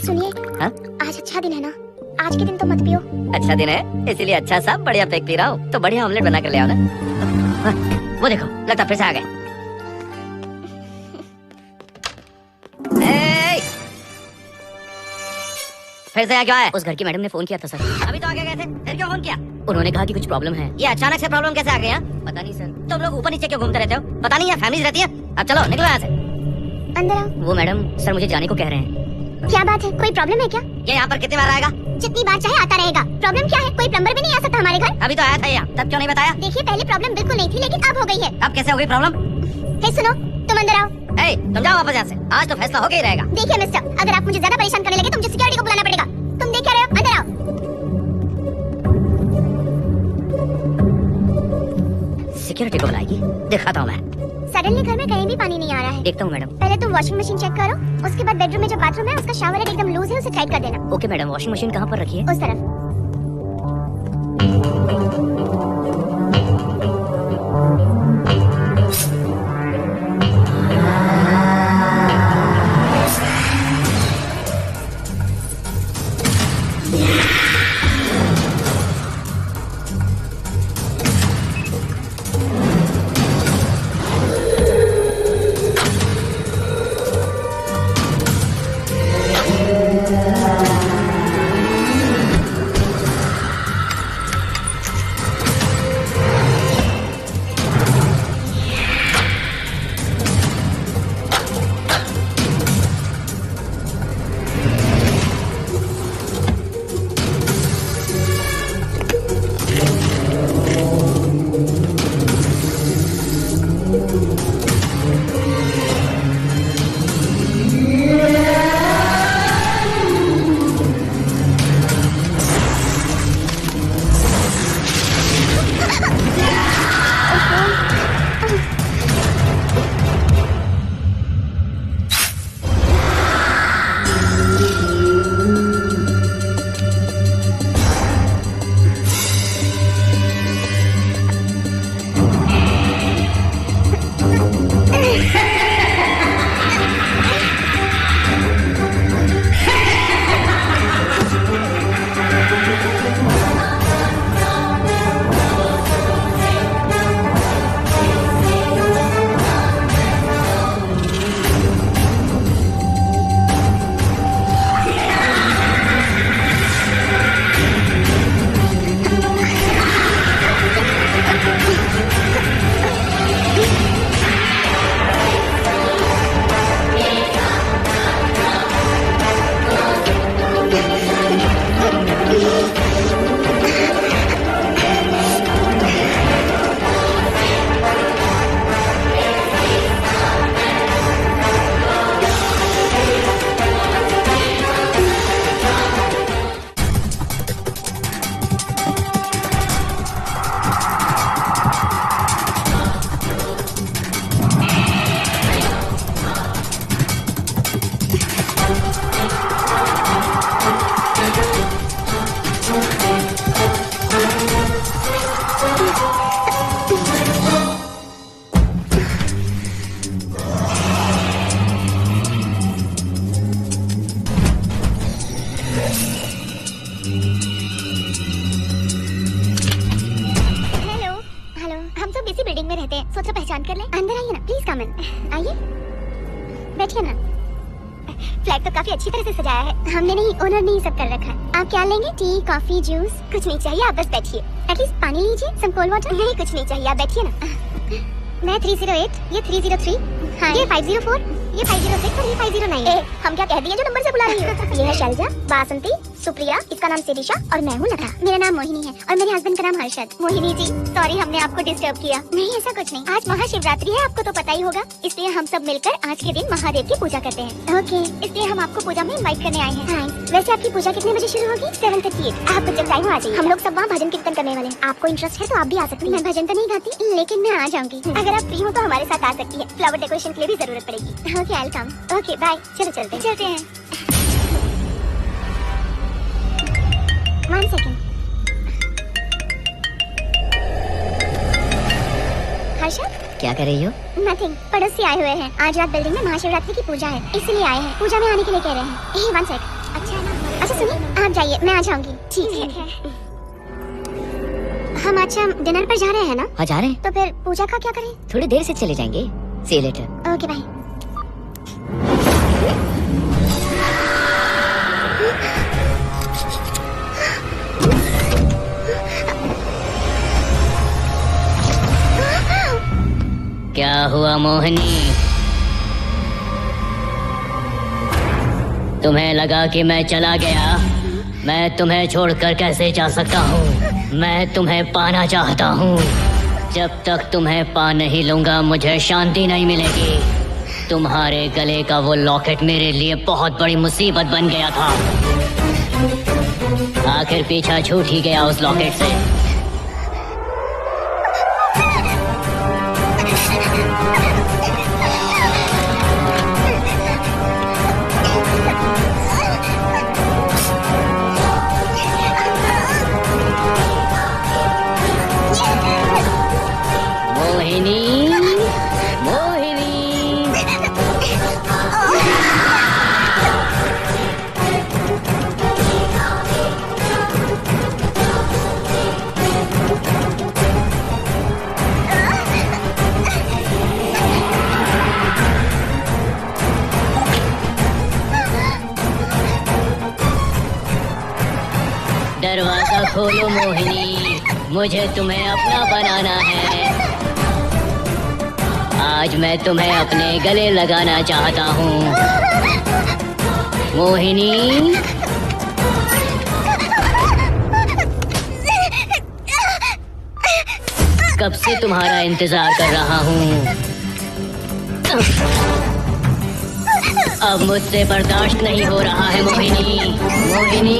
[SPEAKER 1] सुनिए,
[SPEAKER 3] हाँ?
[SPEAKER 1] आज अच्छा दिन है ना? आज के दिन तो मत पियो।
[SPEAKER 3] अच्छा दिन है इसीलिए अच्छा सा बढ़िया पैक पी रहा हूँ, तो बढ़िया ऑमलेट बना कर ले आओ ना। वो देखो, लगता फिर से आ गए। ए! फिर से यहाँ क्यों आए? उस घर की मैडम ने फोन किया था सर। अभी तो आगे गए थे, फिर क्यों फोन किया? उन्होंने कहा कि कुछ प्रॉब्लम है। ये अचानक से प्रॉब्लम कैसे आ गई? पता नहीं सर। तुम लोग ऊपर नीचे क्यों घूमते रहते हो? पता नहीं है फैमिलीज रहती है। अब चलो निकलो यहाँ से।
[SPEAKER 1] अंदर आओ।
[SPEAKER 3] वो मैडम सर मुझे जाने को कह रहे हैं।
[SPEAKER 1] क्या बात है? कोई प्रॉब्लम है क्या?
[SPEAKER 3] ये यहाँ पर कितनी बार आएगा?
[SPEAKER 1] जितनी बार चाहे आता रहेगा। प्रॉब्लम क्या है? कोई प्लम्बर भी नहीं आ सकता हमारे घर?
[SPEAKER 3] अभी तो आया था यहाँ, तब क्यों नहीं बताया?
[SPEAKER 1] देखिए, पहले प्रॉब्लम बिल्कुल नहीं थी, लेकिन अब हो गई है।
[SPEAKER 3] अब कैसे हो गई प्रॉब्लम?
[SPEAKER 1] हे सुनो, तुम अंदर आओ।
[SPEAKER 3] ए, तुम जाओ वापस यहाँ से। आज तो फैसला होके ही रहेगा।
[SPEAKER 1] देखिए मिस्टर, अगर आप मुझे ज्यादा परेशान करने लगे तो मुझे सिक्योरिटी को बुलाना पड़ेगा। तुम देख क्या रहे हो? अंदर आओ।
[SPEAKER 3] सिक्योरिटी को बुलाएगी? दिखाता हूँ मैं।
[SPEAKER 1] सडनली घर में कहीं भी पानी नहीं आ रहा है।
[SPEAKER 3] देखता हूँ मैडम।
[SPEAKER 1] पहले तुम वॉशिंग मशीन चेक करो, उसके बाद बेडरूम में जो बाथरूम है उसका शावर हेड एकदम लूज है, उसे टाइट कर देना।
[SPEAKER 3] ओके मैडम, वॉशिंग मशीन कहाँ पर रखी है?
[SPEAKER 1] उस तरफ। कम इन। आइए, बैठिए ना। फ्लैट तो काफी अच्छी तरह से सजाया है। हमने नहीं, ओनर ने ही सब कर रखा है। आप क्या लेंगे? T, coffee, juice? कुछ नहीं चाहिए, आप बस बैठिए। एटलीस्ट पानी लीजिए, सम कोल्ड वाटर। नहीं, कुछ नहीं चाहिए, आप बैठिए ना। मैं 308, ये 303, हाँ ये 504, ये 506 और ये 509। हम क्या कह दिए जो नंबर से बुला रही हो? ये है शैलजा, बासंती, सुप्रिया, इसका नाम शिरीषा और मैं हूँ लता। मेरा नाम मोहिनी है और मेरे हस्बैंड का नाम हर्षद। मोहिनी जी, सॉरी हमने आपको डिस्टर्ब किया। नहीं ऐसा कुछ नहीं, आज महाशिवरात्रि है, आपको तो पता ही होगा, इसलिए हम सब मिलकर आज के दिन महादेव की पूजा करते हैं। ओके, इसलिए हम आपको पूजा में इनवाइट करने आए हैं। वैसे आपकी पूजा कितने बजे शुरू होगी? 7:38। आप जब टाइम आ जाइए, हम लोग सब वहाँ भजन कीर्तन करने वाले हैं। आपको इंटरेस्ट है तो आप भी आ सकती हैं। मैं भजन तो नहीं गाती, लेकिन मैं आ जाऊंगी। अगर आप फ्री हो तो हमारे साथ आ सकती है। फ्लावर डेकोरेशन के लिए भी जरूरत पड़ेगी। Okay, I will come. Okay, bye. चलो चलते हैं। 1 सेकंड। हर्षद,
[SPEAKER 4] क्या कर रही हो?
[SPEAKER 1] नथिंग, पड़ोसी आए हुए हैं। आज रात बिल्डिंग में महाशिवरात्रि की पूजा है, इसीलिए आए हैं। पूजा में आने के लिए कह रहे हैं। 1 सेकंड। अच्छा ना? अच्छा सुनिए, आप जाइए, मैं आ जाऊंगी। ठीक है। हम अच्छा डिनर पर जा रहे हैं ना?
[SPEAKER 4] हाँ जा रहे हैं।
[SPEAKER 1] तो फिर पूजा का क्या करें?
[SPEAKER 4] थोड़ी देर से चले जाएंगे। See you later.
[SPEAKER 1] Okay, bye.
[SPEAKER 3] क्या हुआ मोहिनी? तुम्हें लगा कि मैं चला गया? मैं तुम्हें छोड़कर कैसे जा सकता हूँ? मैं तुम्हें पाना चाहता हूँ। जब तक तुम्हें पा नहीं लूंगा मुझे शांति नहीं मिलेगी। तुम्हारे गले का वो लॉकेट मेरे लिए बहुत बड़ी मुसीबत बन गया था। आखिर पीछा छूट ही गया उस लॉकेट से। मोहिनी, मोहिनी। दरवाजा खोलो मोहिनी, मुझे तुम्हें अपना बनाना है। आज मैं तुम्हें अपने गले लगाना चाहता हूँ मोहिनी। कब से तुम्हारा इंतजार कर रहा हूँ। अब मुझसे बर्दाश्त नहीं हो रहा है मोहिनी, मोहिनी।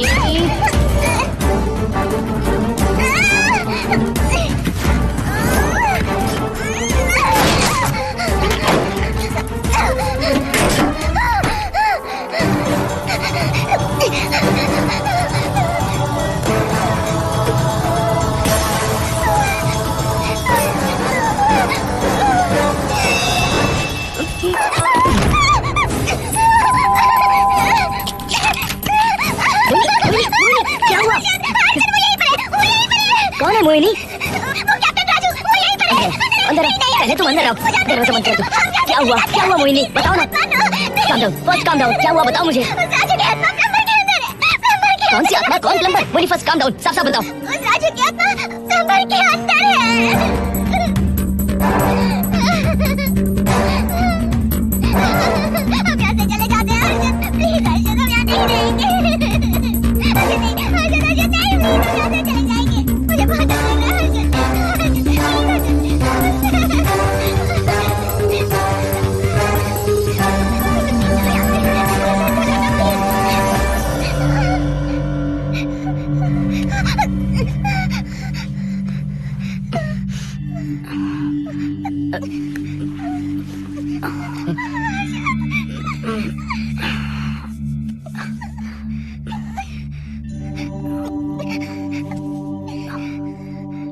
[SPEAKER 4] कौन है मोहिनी?
[SPEAKER 1] वो कैप्टन राजू, वो यहीं पर है।
[SPEAKER 4] अंदर आओ, पहले तुम अंदर आओ। दरवाजा बंद कर दो। क्या हुआ? क्या हुआ मोहिनी? बताओ ना। Calm down, first calm down. क्या हुआ बताओ मुझे।
[SPEAKER 1] राजू की आत्मा प्लम्बर के अंदर है। प्लम्बर के
[SPEAKER 4] कौन सी आत्मा? कौन plumber? Mohini first calm down, साफ साफ बताओ।
[SPEAKER 1] राजू की आत्मा प्लम्बर के अंदर है। हम यहाँ से चले जाते हैं अर्जुन, प्लीज अर्जुन, हम यहाँ नहीं रहेंगे। अर्जुन नहीं, अर्जुन अर्जुन नहीं, हम यहाँ से चले जाएंगे। मुझे बहुत डर लग रहा है अर्जुन, अर्जुन प्लीज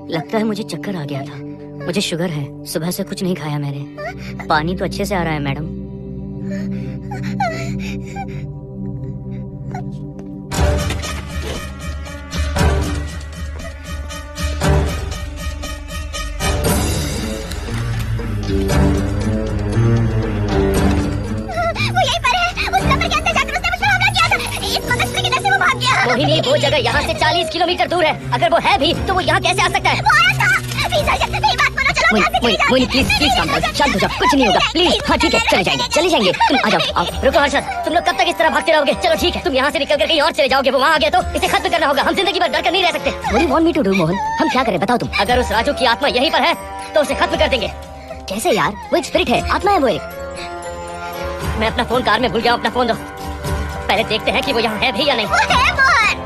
[SPEAKER 4] लगता है मुझे चक्कर आ गया था। मुझे शुगर है, सुबह से कुछ नहीं खाया मैंने। पानी तो अच्छे से आ रहा है मैडम। जगह यहाँ से 40 किलोमीटर दूर है। अगर वो है भी तो वो यहाँ कैसे आ सकता है? मोहिनी प्लीज काम करो, शांत हो जाओ, कुछ नहीं होगा प्लीज। हाँ ठीक है, चले जाएंगे। तुम आ जाओ। रुको हर्षद, तुम लोग कब तक इस तरह भागते रहोगे? चलो ठीक है, तुम यहाँ से निकल कर कहीं और चले जाओगे। वो वहाँ आ गया तो इसे खत्म करना होगा। हम जिंदगी भर डर कर नहीं रह सकते। What do you want me to do, Mohan? हम क्या करें बताओ तुम। अगर उस राजू की आत्मा यहीं पर है तो उसे खत्म कर देंगे। कैसे यार? वो एक स्पिरिट है, आत्मा है वो एक। मैं अपना फोन कार में भूल गया हूँ, अपना फोन दो। पहले देखते हैं कि वो यहाँ है भी या नहीं।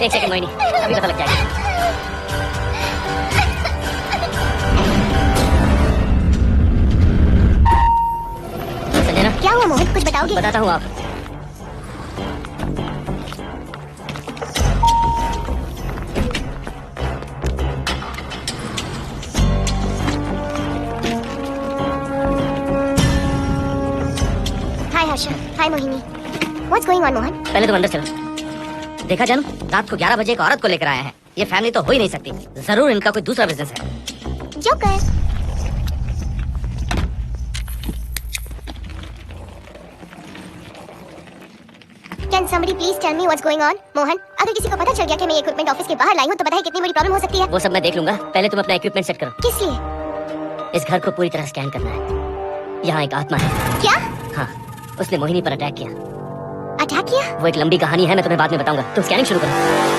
[SPEAKER 4] एक सेकंड मोहिनी, अभी पता लग जाएगा।
[SPEAKER 1] क्या हुआ मोहन, कुछ बताओगे?
[SPEAKER 4] बताता हूँ आप।
[SPEAKER 1] हाय हर्षा, हाय Mohini. What's going on Mohan?
[SPEAKER 3] पहले तुम अंदर चलो। देखा जानू, रात को 11 बजे एक औरत को लेकर आया है। ये फैमिली तो हो ही नहीं सकती। जरूर इनका कोई दूसरा बिजनेस है।
[SPEAKER 1] Joker. Can somebody please tell me what's going on? Mohan, अगर किसी को पता चल गया कि मैं ये इक्विपमेंट ऑफिस के बाहर लाई हूँ तो बताइए कितनी बड़ी प्रॉब्लम हो सकती है।
[SPEAKER 3] वो सब मैं देख लूंगा, पहले तुम अपना इक्विपमेंट सेट करो।
[SPEAKER 1] किस लिए?
[SPEAKER 3] इस घर को पूरी तरह स्कैन करना है। यहाँ एक आत्मा है।
[SPEAKER 1] क्या?
[SPEAKER 3] हाँ, उसने मोहिनी पर अटैक किया।
[SPEAKER 1] अटैक किया?
[SPEAKER 3] वो एक लंबी कहानी है, मैं तुम्हें बाद में बताऊंगा। तुम स्कैनिंग शुरू करो।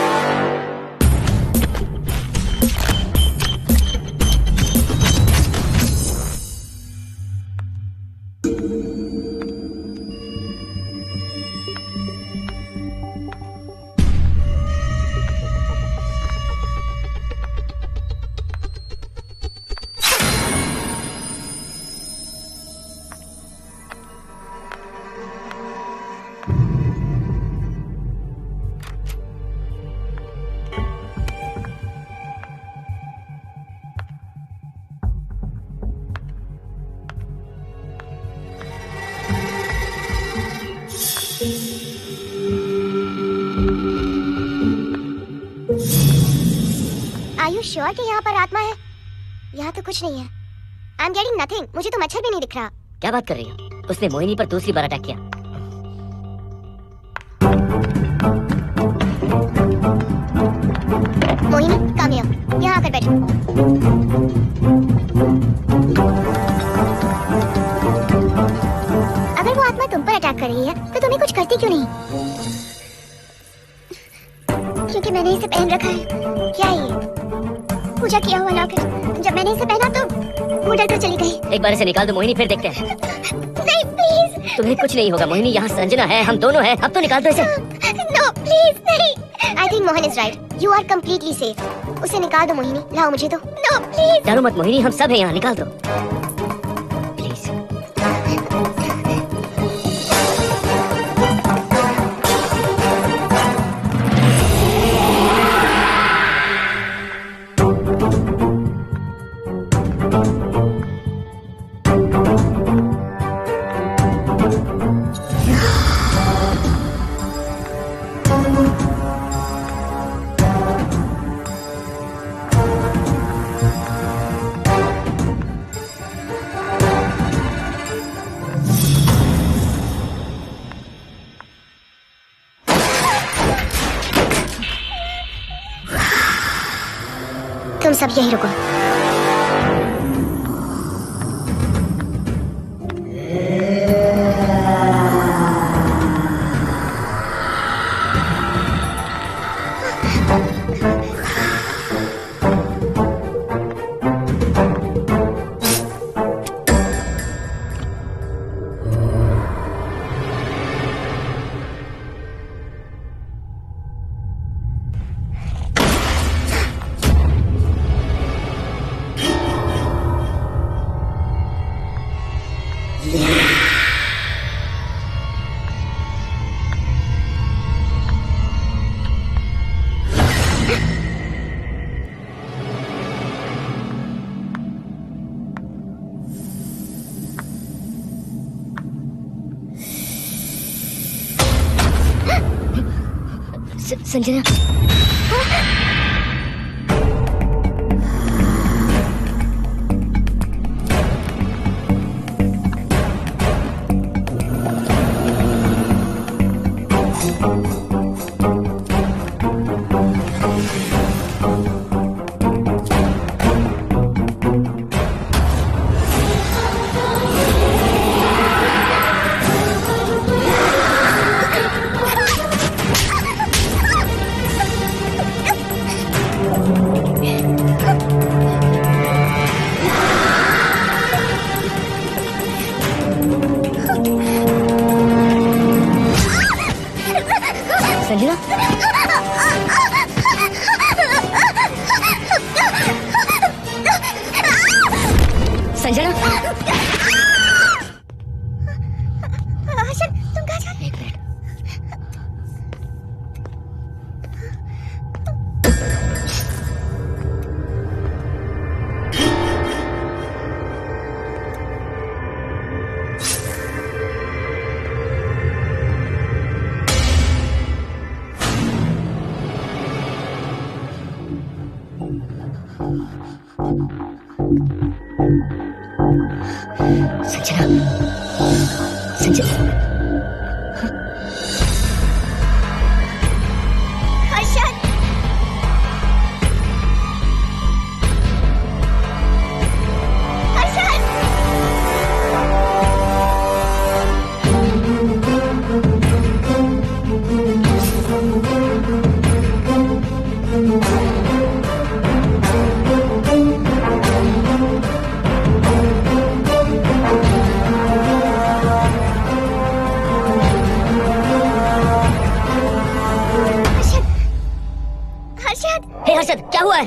[SPEAKER 1] Are you sure कि यहाँ पर आत्मा है? यहाँ तो कुछ नहीं है। I'm getting nothing. मुझे तो मच्छर भी नहीं दिख रहा।
[SPEAKER 3] क्या बात कर रही हो? उसने मोहिनी पर दूसरी बार अटैक किया।
[SPEAKER 1] Mohini, come here. यहाँ आकर बैठो। अगर वो आत्मा तुम पर अटैक कर रही है तो तुम्हें कुछ करती क्यों नहीं? क्योंकि मैंने इसे पहन रखा है। क्या है ये? पूजा किया हुआ लॉकेट। जब मैंने इसे पहना तो वो डर कर चली गई।
[SPEAKER 3] एक बार इसे निकाल दो मोहिनी, फिर देखते हैं।
[SPEAKER 1] नहीं प्लीज।
[SPEAKER 3] तुम्हें कुछ नहीं होगा मोहिनी, यहाँ संजना है, हम दोनों हैं। अब तो निकाल दो इसे।
[SPEAKER 1] नो प्लीज नहीं। I think Mohan is right. You are completely safe. उसे निकाल दो मोहिनी, लाओ मुझे दो। No please.
[SPEAKER 3] डरो मत मोहिनी, हम सब हैं यहाँ, निकाल दो प्लीज।
[SPEAKER 1] तुम सब यही रुको।
[SPEAKER 4] संजना, संजना, संजना,
[SPEAKER 1] हर्षद तुम कहाँ जा रहे
[SPEAKER 4] एक मिनट। संजना, संजना,
[SPEAKER 1] हर्षद हर्षद हर्षद
[SPEAKER 4] हे हर्षद, क्या हुआ है?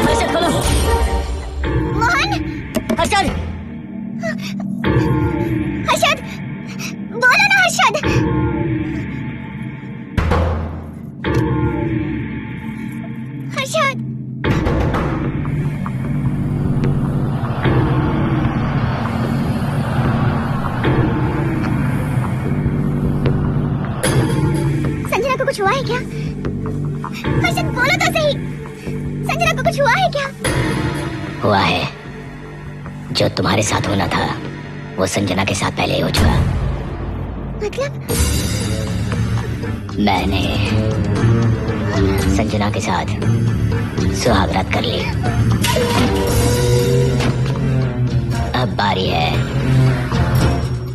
[SPEAKER 4] हर्षद खोलो,
[SPEAKER 1] मोहन
[SPEAKER 4] हर्षद,
[SPEAKER 1] हर्षद बोलो ना हर्षद हर्षद संजना को कुछ हुआ है क्या? हर्षद बोलो तो सही, संजना को कुछ हुआ है क्या?
[SPEAKER 4] हुआ है। जो तुम्हारे साथ होना था वो संजना के साथ पहले ही हो चुका।
[SPEAKER 1] मतलब
[SPEAKER 4] मैंने संजना के साथ सुहागरात कर ली। अब बारी है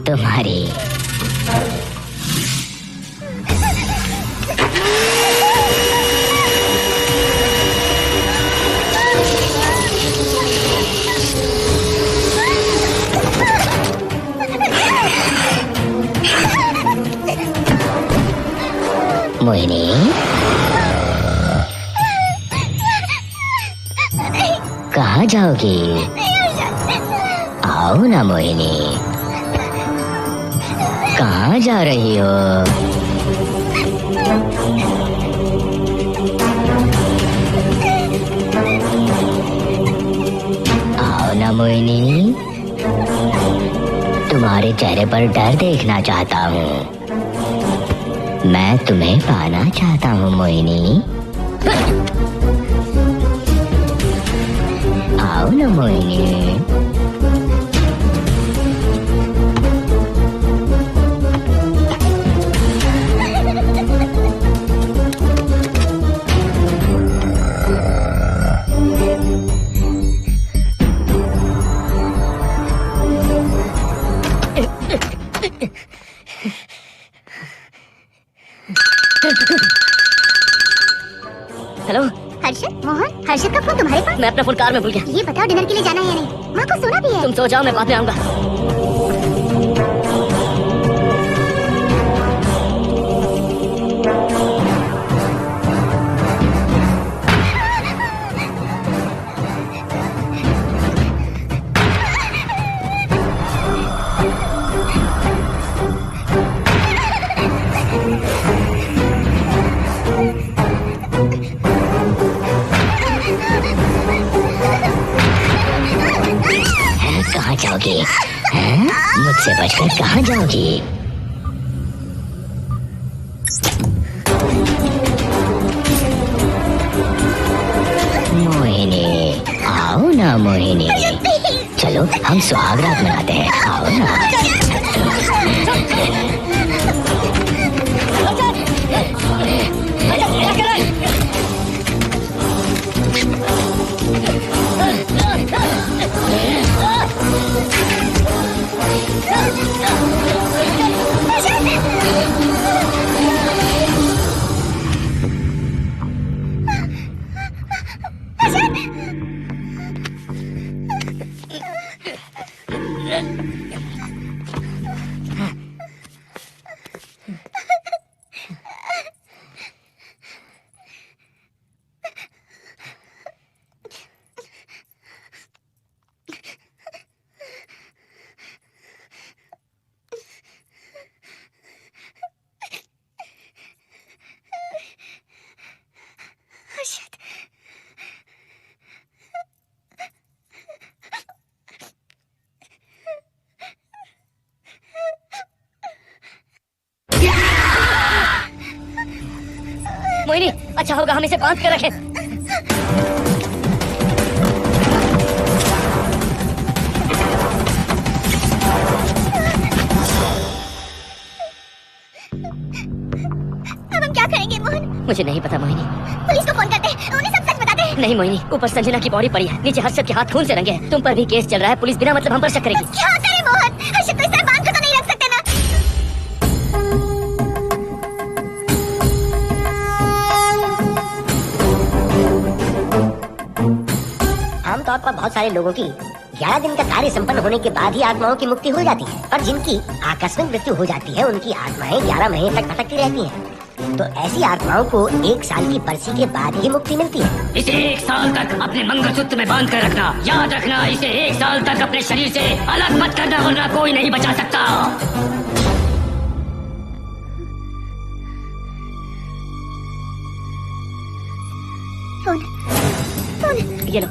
[SPEAKER 4] तुम्हारी। मोहिनी, कहाँ जाओगी? आओ ना मोहिनी, कहाँ जा रही हो? आओ ना मोहिनी, तुम्हारे चेहरे पर डर देखना चाहता हूँ। मैं तुम्हें पाना चाहता हूँ मोहिनी। आओ ना मोहिनी। हेलो
[SPEAKER 1] हर्षद, मोहन, हर्षद का फोन तुम्हारे पास?
[SPEAKER 4] मैं अपना फोन कार में भूल गया।
[SPEAKER 1] ये बताओ डिनर के लिए जाना है या नहीं? माँ को सोना भी है।
[SPEAKER 4] तुम सो जाओ, मैं बाद में आऊंगा। कहाँ जाओगी? हैं? मुझसे बचकर कहाँ जाओगी? मोहिनी, आओ ना मोहिनी। चलो हम सुहागरात मनाते हैं, आओ ना। क्या कर रहा है? मोहिनी, अच्छा होगा हम इसे बांध कर रखें।
[SPEAKER 1] अब हम क्या करेंगे मोहन?
[SPEAKER 4] मुझे नहीं पता मोहिनी।
[SPEAKER 1] पुलिस को फोन करते हैं, उन्हें सब सच बताते हैं।
[SPEAKER 4] नहीं मोहिनी, ऊपर संजना की बॉडी पड़ी है, नीचे हर्षद के हाथ खून से रंगे हैं। तुम पर भी केस चल रहा है, पुलिस बिना मतलब हम पर शक करेगी।
[SPEAKER 1] क्या करे मोहन? हर्षद को इस तरह बांध कर तो नहीं रख सकते ना।
[SPEAKER 3] आमतौर पर बहुत सारे लोगों की 11 दिन का कार्य संपन्न होने के बाद ही आत्माओं की मुक्ति हो जाती है, और जिनकी आकस्मिक मृत्यु हो जाती है उनकी आत्माएं 11 महीने तक भटकती रहती हैं। तो ऐसी आत्माओं को 1 साल की बरसी के बाद ही मुक्ति मिलती है।
[SPEAKER 2] इसे 1 साल तक अपने मंगलसूत्र में बांध कर रखना। याद रखना, इसे 1 साल तक अपने शरीर से अलग मत करना, वरना कोई नहीं बचा सकता।
[SPEAKER 1] फोन फोन
[SPEAKER 4] ये लो।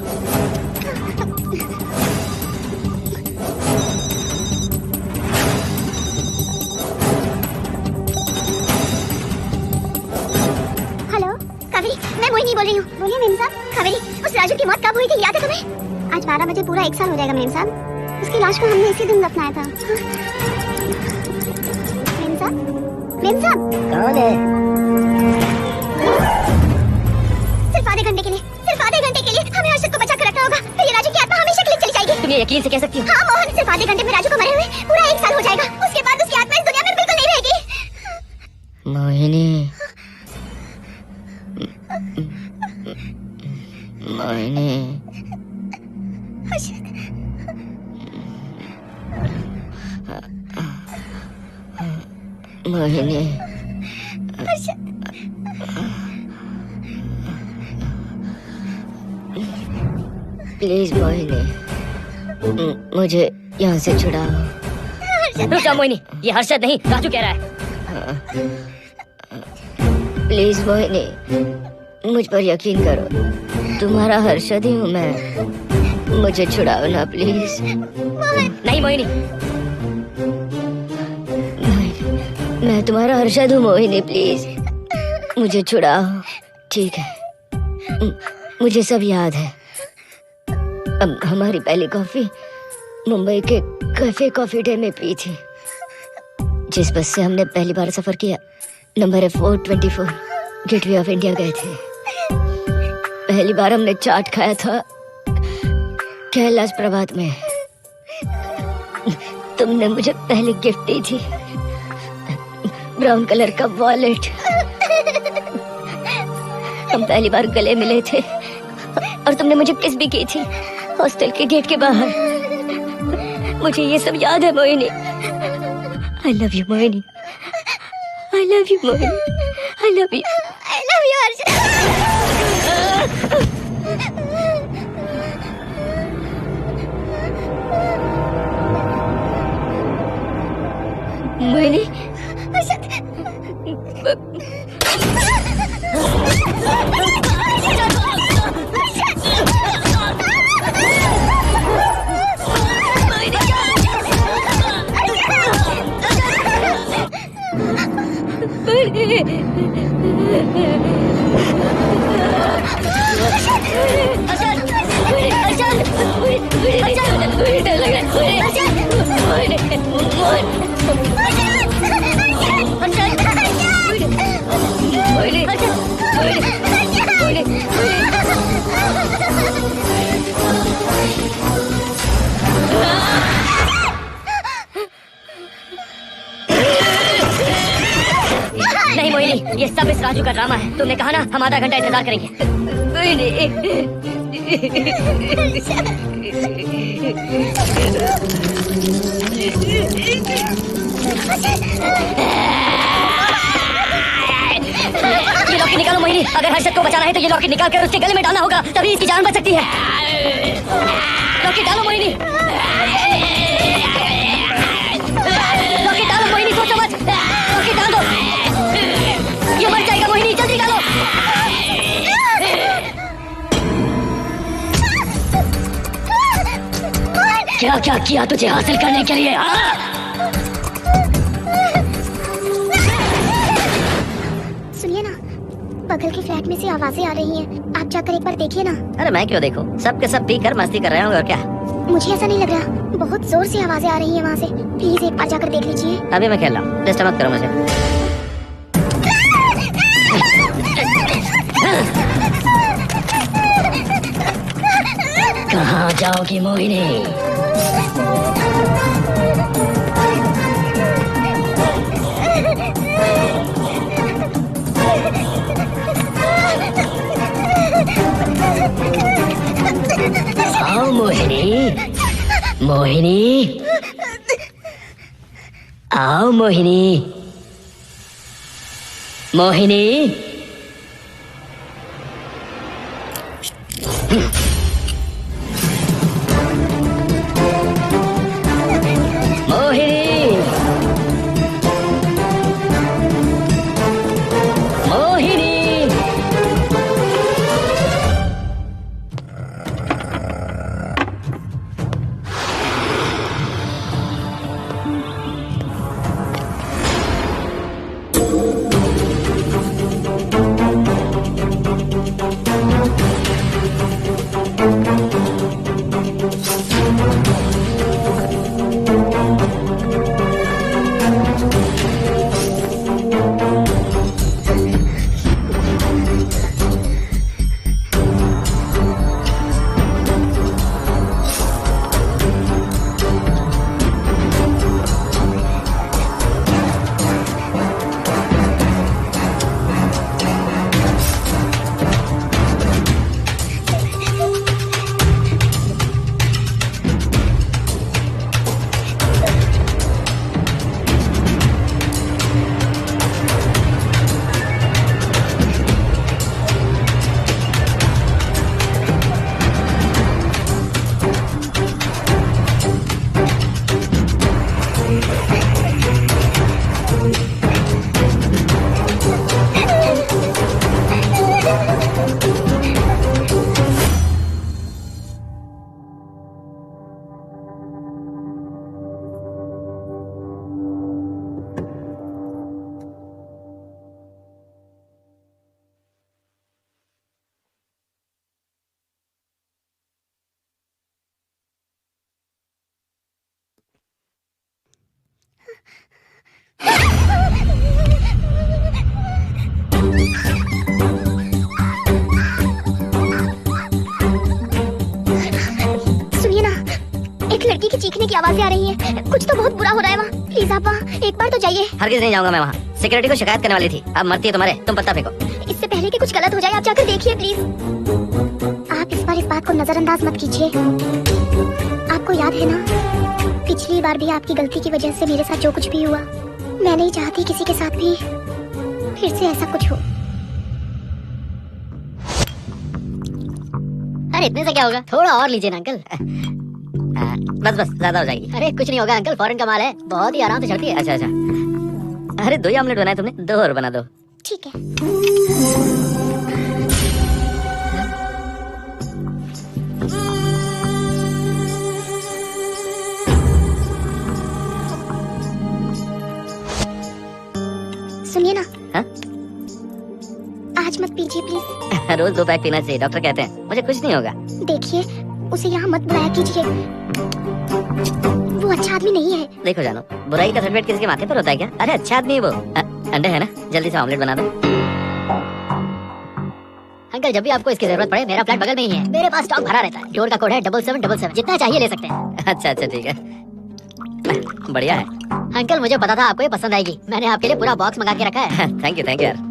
[SPEAKER 1] हेलो कावेरी, मैं मोहिनी बोल रही हूँ। बोलिए मेम साहब। कावेरी, उस राजू की मौत कब हुई थी, याद है तुम्हें? आज 12 बजे पूरा 1 साल हो जाएगा मेम साहब। उसकी लाश को हमने इसी दिन दफनाया था। मेम साहब, मेम साहब।
[SPEAKER 3] कौन है?
[SPEAKER 1] सिर्फ आधे घंटे के लिए, सिर्फ आधे घंटे के लिए हमें हर्षद को बचा कर रखना होगा। फिर ये राजू की आत्मा हमेशा के लिए चली जाएगी।
[SPEAKER 4] तुम ये यकीन से कह सकती हो?
[SPEAKER 1] हाँ मोहन, सिर्फ आधे घंटे में राजू को मरे हुए पूरा 1 साल हो जाएगा। उसके बाद उसकी आत्मा इस दुनिया में बिल्कुल नहीं रहेगी।
[SPEAKER 4] मोहिनी, मोहिनी,
[SPEAKER 1] हर्षद,
[SPEAKER 4] मोहिनी,
[SPEAKER 1] हर्षद।
[SPEAKER 4] प्लीज मोहिनी, मुझे यहाँ से छुड़ाओ। रुक जाओ मोहिनी, ये हर्षद नहीं राजू कह रहा है। प्लीज मोहिनी, मुझ पर यकीन करो, तुम्हारा हर्षद ही हूँ मैं। मुझे छुड़ाओ ना प्लीज। नहीं मोहिनी, मैं तुम्हारा हर्षद हूँ मोहिनी, प्लीज मुझे छुड़ाओ। ठीक है, मुझे सब याद है। अब हमारी पहली कॉफी मुंबई के कैफे कॉफी डे में पी थी। जिस बस से हमने पहली बार सफर किया, नंबर है 424, गेटवे ऑफ इंडिया गए थे। पहली बार हमने चाट खाया था कैलाश प्रभात में। तुमने मुझे पहले गिफ्ट दी थी, ब्राउन कलर का वॉलेट। हम पहली बार गले मिले थे और तुमने मुझे किस भी की थी हॉस्टल के गेट के बाहर। मुझे ये सब याद है Mohini. I love you Mohini, I love you Mohini, I love you,
[SPEAKER 1] I love you Harshad.
[SPEAKER 4] Mohini. ये सब इस राजू का ड्रामा है। तुमने कहा ना हम आधा घंटा इंतजार करेंगे। ये लॉकेट निकालो मोहिनी। अगर हर्षद को बचाना है तो ये लॉकेट निकाल कर उसके गले में डालना होगा, तभी इसकी जान बच सकती है। लॉकेट डालो मोहिनी। लॉकेट डालो मोहिनी, सोचो मत। लॉकेट डाल दो। ये मर जाएगा मोहिनी, जल्दी डालो। क्या क्या किया तुझे हासिल करने के लिए?
[SPEAKER 1] सुनिए ना, बगल के फ्लैट में से आवाजें आ रही हैं। आप जाकर एक बार देखिए ना।
[SPEAKER 3] अरे मैं क्यों देखूं? सब के सब पीकर मस्ती कर रहे होंगे और क्या।
[SPEAKER 1] मुझे ऐसा नहीं लग रहा, बहुत जोर से आवाजें आ रही हैं वहाँ से। प्लीज एक बार जाकर देख लीजिए।
[SPEAKER 3] अभी मैं खेल रहा हूँ, डिस्टर्ब मत करो मुझे।
[SPEAKER 4] कहाँ जाओगी मोहिनी? आओ मोहिनी, मोहिनी, आओ मोहिनी, मोहिनी।
[SPEAKER 1] सुनिए ना, एक लड़की की चीखने की आवाजें आ रही हैं। कुछ तो बहुत बुरा हो रहा है वहाँ। प्लीज आप वहाँ एक बार तो जाइए।
[SPEAKER 3] हरगिज नहीं जाऊंगा मैं वहाँ। सिक्योरिटी को शिकायत करने वाली थी, अब मरती है तुम्हारे, तुम पत्ता फेंको।
[SPEAKER 1] इससे पहले कि कुछ गलत हो जाए, आप जाकर देखिए प्लीज। आप इस बार इस बात को नजरअंदाज मत कीजिए। आपको याद है ना, पिछली बार भी आपकी गलती की वजह से मेरे साथ जो कुछ भी हुआ, मैं नहीं चाहती किसी के साथ भी फिर से ऐसा कुछ हो।
[SPEAKER 4] अरे इतने से क्या होगा, थोड़ा और लीजिए ना अंकल।
[SPEAKER 3] बस बस, ज्यादा हो जाएगी।
[SPEAKER 4] अरे कुछ नहीं होगा अंकल, फॉरेन का माल है, बहुत ही आराम से चढ़ती है।
[SPEAKER 3] अच्छा अच्छा। अरे 2 ही ऑमलेट बनाए तुमने, 2 और बना दो।
[SPEAKER 1] ठीक है। सुनिए ना,
[SPEAKER 3] हाँ?
[SPEAKER 1] आज मत पीजिए प्लीज।
[SPEAKER 3] रोज 2 पैक पीना चाहिए, डॉक्टर कहते हैं। मुझे कुछ नहीं होगा।
[SPEAKER 1] देखिए, उसे यहाँ मत बुलाया कीजिए, वो अच्छा आदमी नहीं है।
[SPEAKER 3] देखो जानो, बुराई का सर्टिफिकेट किसी के माथे पर होता है क्या? अरे अच्छा आदमी है वो। अंडे है ना, जल्दी से ऑमलेट बना दो।
[SPEAKER 4] अंकल जब भी आपको इसकी जरूरत पड़े, मेरा फ्लैट बगल में ही है, मेरे पास स्टॉक भरा रहता है। डोर का कोड है 7777, जितना चाहिए ले सकते हैं।
[SPEAKER 3] अच्छा अच्छा ठीक है, बढ़िया है।
[SPEAKER 4] अंकल मुझे पता था आपको ये पसंद आएगी, मैंने आपके लिए पूरा बॉक्स मंगा के रखा है।
[SPEAKER 3] थैंक यू यार।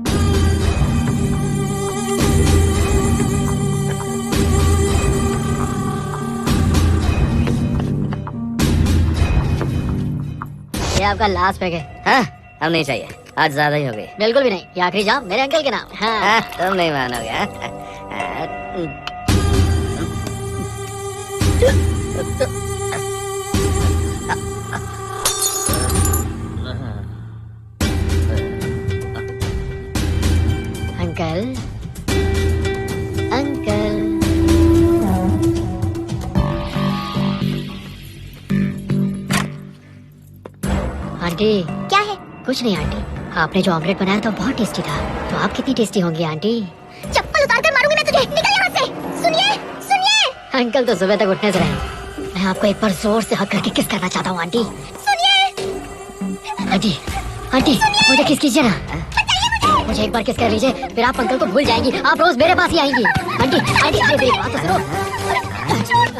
[SPEAKER 4] ये आपका लास्ट पैक है।
[SPEAKER 3] हाँ, अब नहीं चाहिए, आज ज्यादा ही हो गई।
[SPEAKER 4] बिल्कुल भी नहीं, ये आखिरी जाम मेरे अंकल के नाम। हाँ।
[SPEAKER 3] तुम नहीं मानोगे।
[SPEAKER 4] Uncle, uncle. आंटी।
[SPEAKER 1] क्या है?
[SPEAKER 4] कुछ नहीं आंटी, आपने जो ऑमलेट बनाया था बहुत टेस्टी था, तो आप कितनी टेस्टी होंगी आंटी?
[SPEAKER 1] चप्पल उतार कर मारूंगी मैं तुझे, निकल यहाँ से। सुनिए, सुनिए।
[SPEAKER 4] अंकल तो सुबह तक उठने से रहे। मैं आपको एक बार जोर से हक करके किस करना चाहता हूँ आंटी।
[SPEAKER 1] सुनिए।
[SPEAKER 4] आंटी, आंटी मुझे किस कीजिए ना, मुझे एक बार किस कर लीजिए, फिर आप अंकल को भूल जाएंगी, आप रोज मेरे पास ही आएंगी। आंटी, आंटी अरे मेरी बात तो सुनो।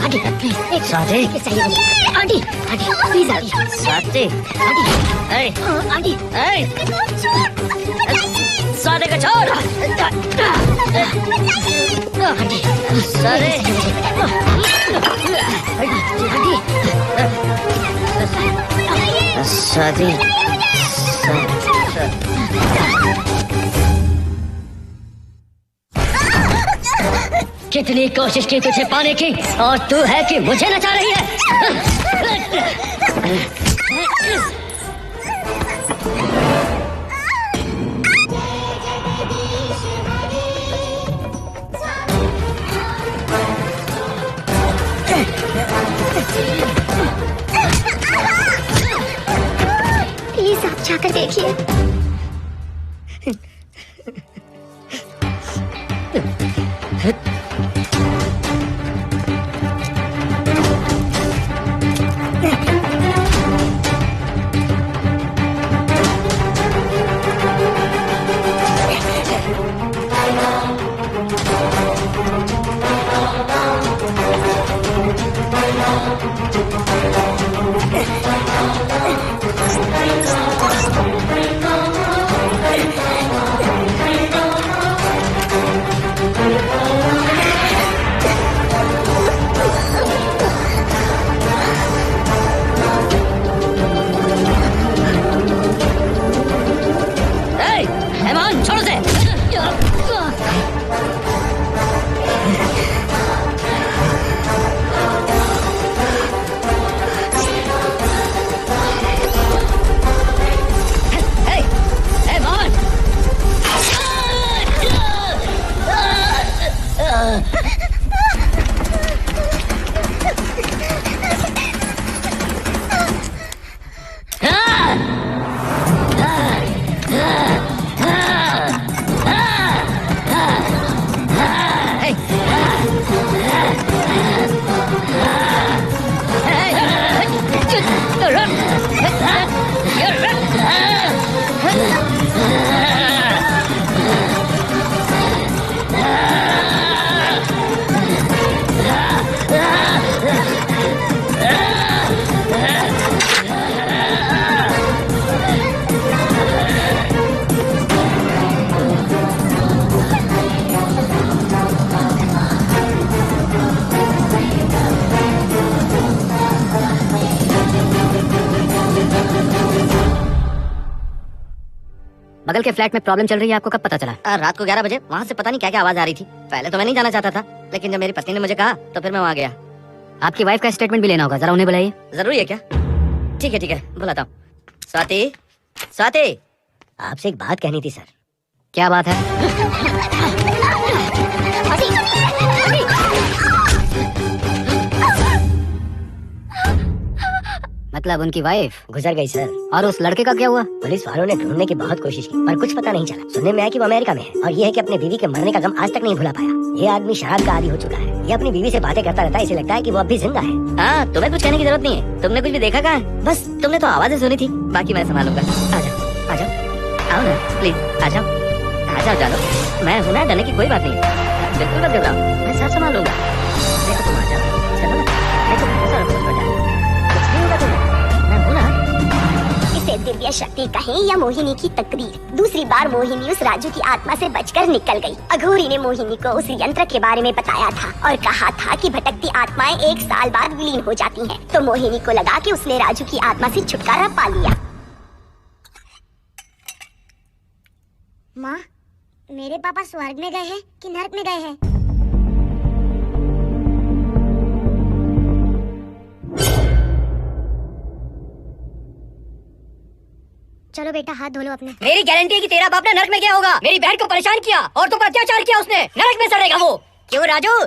[SPEAKER 4] आंटी प्लीज एक
[SPEAKER 3] स्वाति।
[SPEAKER 4] किस चाहिए मुझे। Aunty, aunty please aunty.
[SPEAKER 3] Swati,
[SPEAKER 4] aunty, aunty
[SPEAKER 3] Swati को छोड़।
[SPEAKER 4] आंटी,
[SPEAKER 3] स्वाति, स्वाति,
[SPEAKER 4] कितनी कोशिश की तुझे पाने की, और तू है कि मुझे नचा रही है।
[SPEAKER 1] प्लीज आप जाकर देखिए।
[SPEAKER 4] बगल के फ्लैट में प्रॉब्लम चल रही है, आपको कब पता चला?
[SPEAKER 3] रात को 11 बजे वहाँ से पता नहीं क्या क्या आवाज आ रही थी। पहले तो मैं नहीं जाना चाहता था, लेकिन जब मेरी पत्नी ने मुझे कहा तो फिर मैं वहाँ गया।
[SPEAKER 4] आपकी वाइफ का स्टेटमेंट भी लेना होगा, जरा उन्हें बुलाइए।
[SPEAKER 3] जरूरी है क्या? ठीक है बुलाता हूँ। स्वाति, स्वाति,
[SPEAKER 4] आपसे एक बात कहनी थी सर। क्या बात है? मतलब उनकी वाइफ
[SPEAKER 3] गुजर गई सर।
[SPEAKER 4] और उस लड़के का क्या हुआ?
[SPEAKER 3] पुलिस वालों ने ढूंढने की बहुत कोशिश की पर कुछ पता नहीं चला। सुनने में आया कि वो अमेरिका में है और ये है कि अपने बीवी के मरने का गम आज तक नहीं भुला पाया। ये आदमी शराब का आदी हो चुका है। ये अपनी बीवी से बातें करता रहता है, इसे लगता है कि वो अब भी जिंदा है। हाँ, तुम्हें कुछ कहने की जरूरत नहीं है। तुमने कुछ भी देखा कहाँ है? बस तुमने तो आवाजें सुनी थी, बाकी मैं संभालूंगा। आ जाओ, आओ ना प्लीज, आ जाओ जानो। मैं हूँ ना, डरने की कोई बात नहीं है। बिल्कुल मत घबराओ, मैं सब संभालूंगा। देखो तुम आ जाओ, चलो ना। देखो भरोसा रखो बेटा, कुछ नहीं होगा तुम्हें, मैं हूँ ना।
[SPEAKER 1] इसे दिव्य शक्ति कहें या मोहिनी की तकदीर, दूसरी बार मोहिनी उस राजू की आत्मा से बचकर निकल गई। अघोरी ने मोहिनी को उस यंत्र के बारे में बताया था और कहा था कि भटकती आत्माएं 1 साल बाद विलीन हो जाती हैं। तो मोहिनी को लगा कि उसने राजू की आत्मा से छुटकारा पा लिया। माँ, मेरे पापा स्वर्ग में गए हैं कि नरक में गए हैं? चलो बेटा, हाथ धो लो अपने।
[SPEAKER 4] मेरी गारंटी है कि तेरा बाप ना नरक में गया होगा। मेरी बहन को परेशान किया और तुम पर अत्याचार किया उसने। नरक में सड़ेगा वो। क्यों राजू,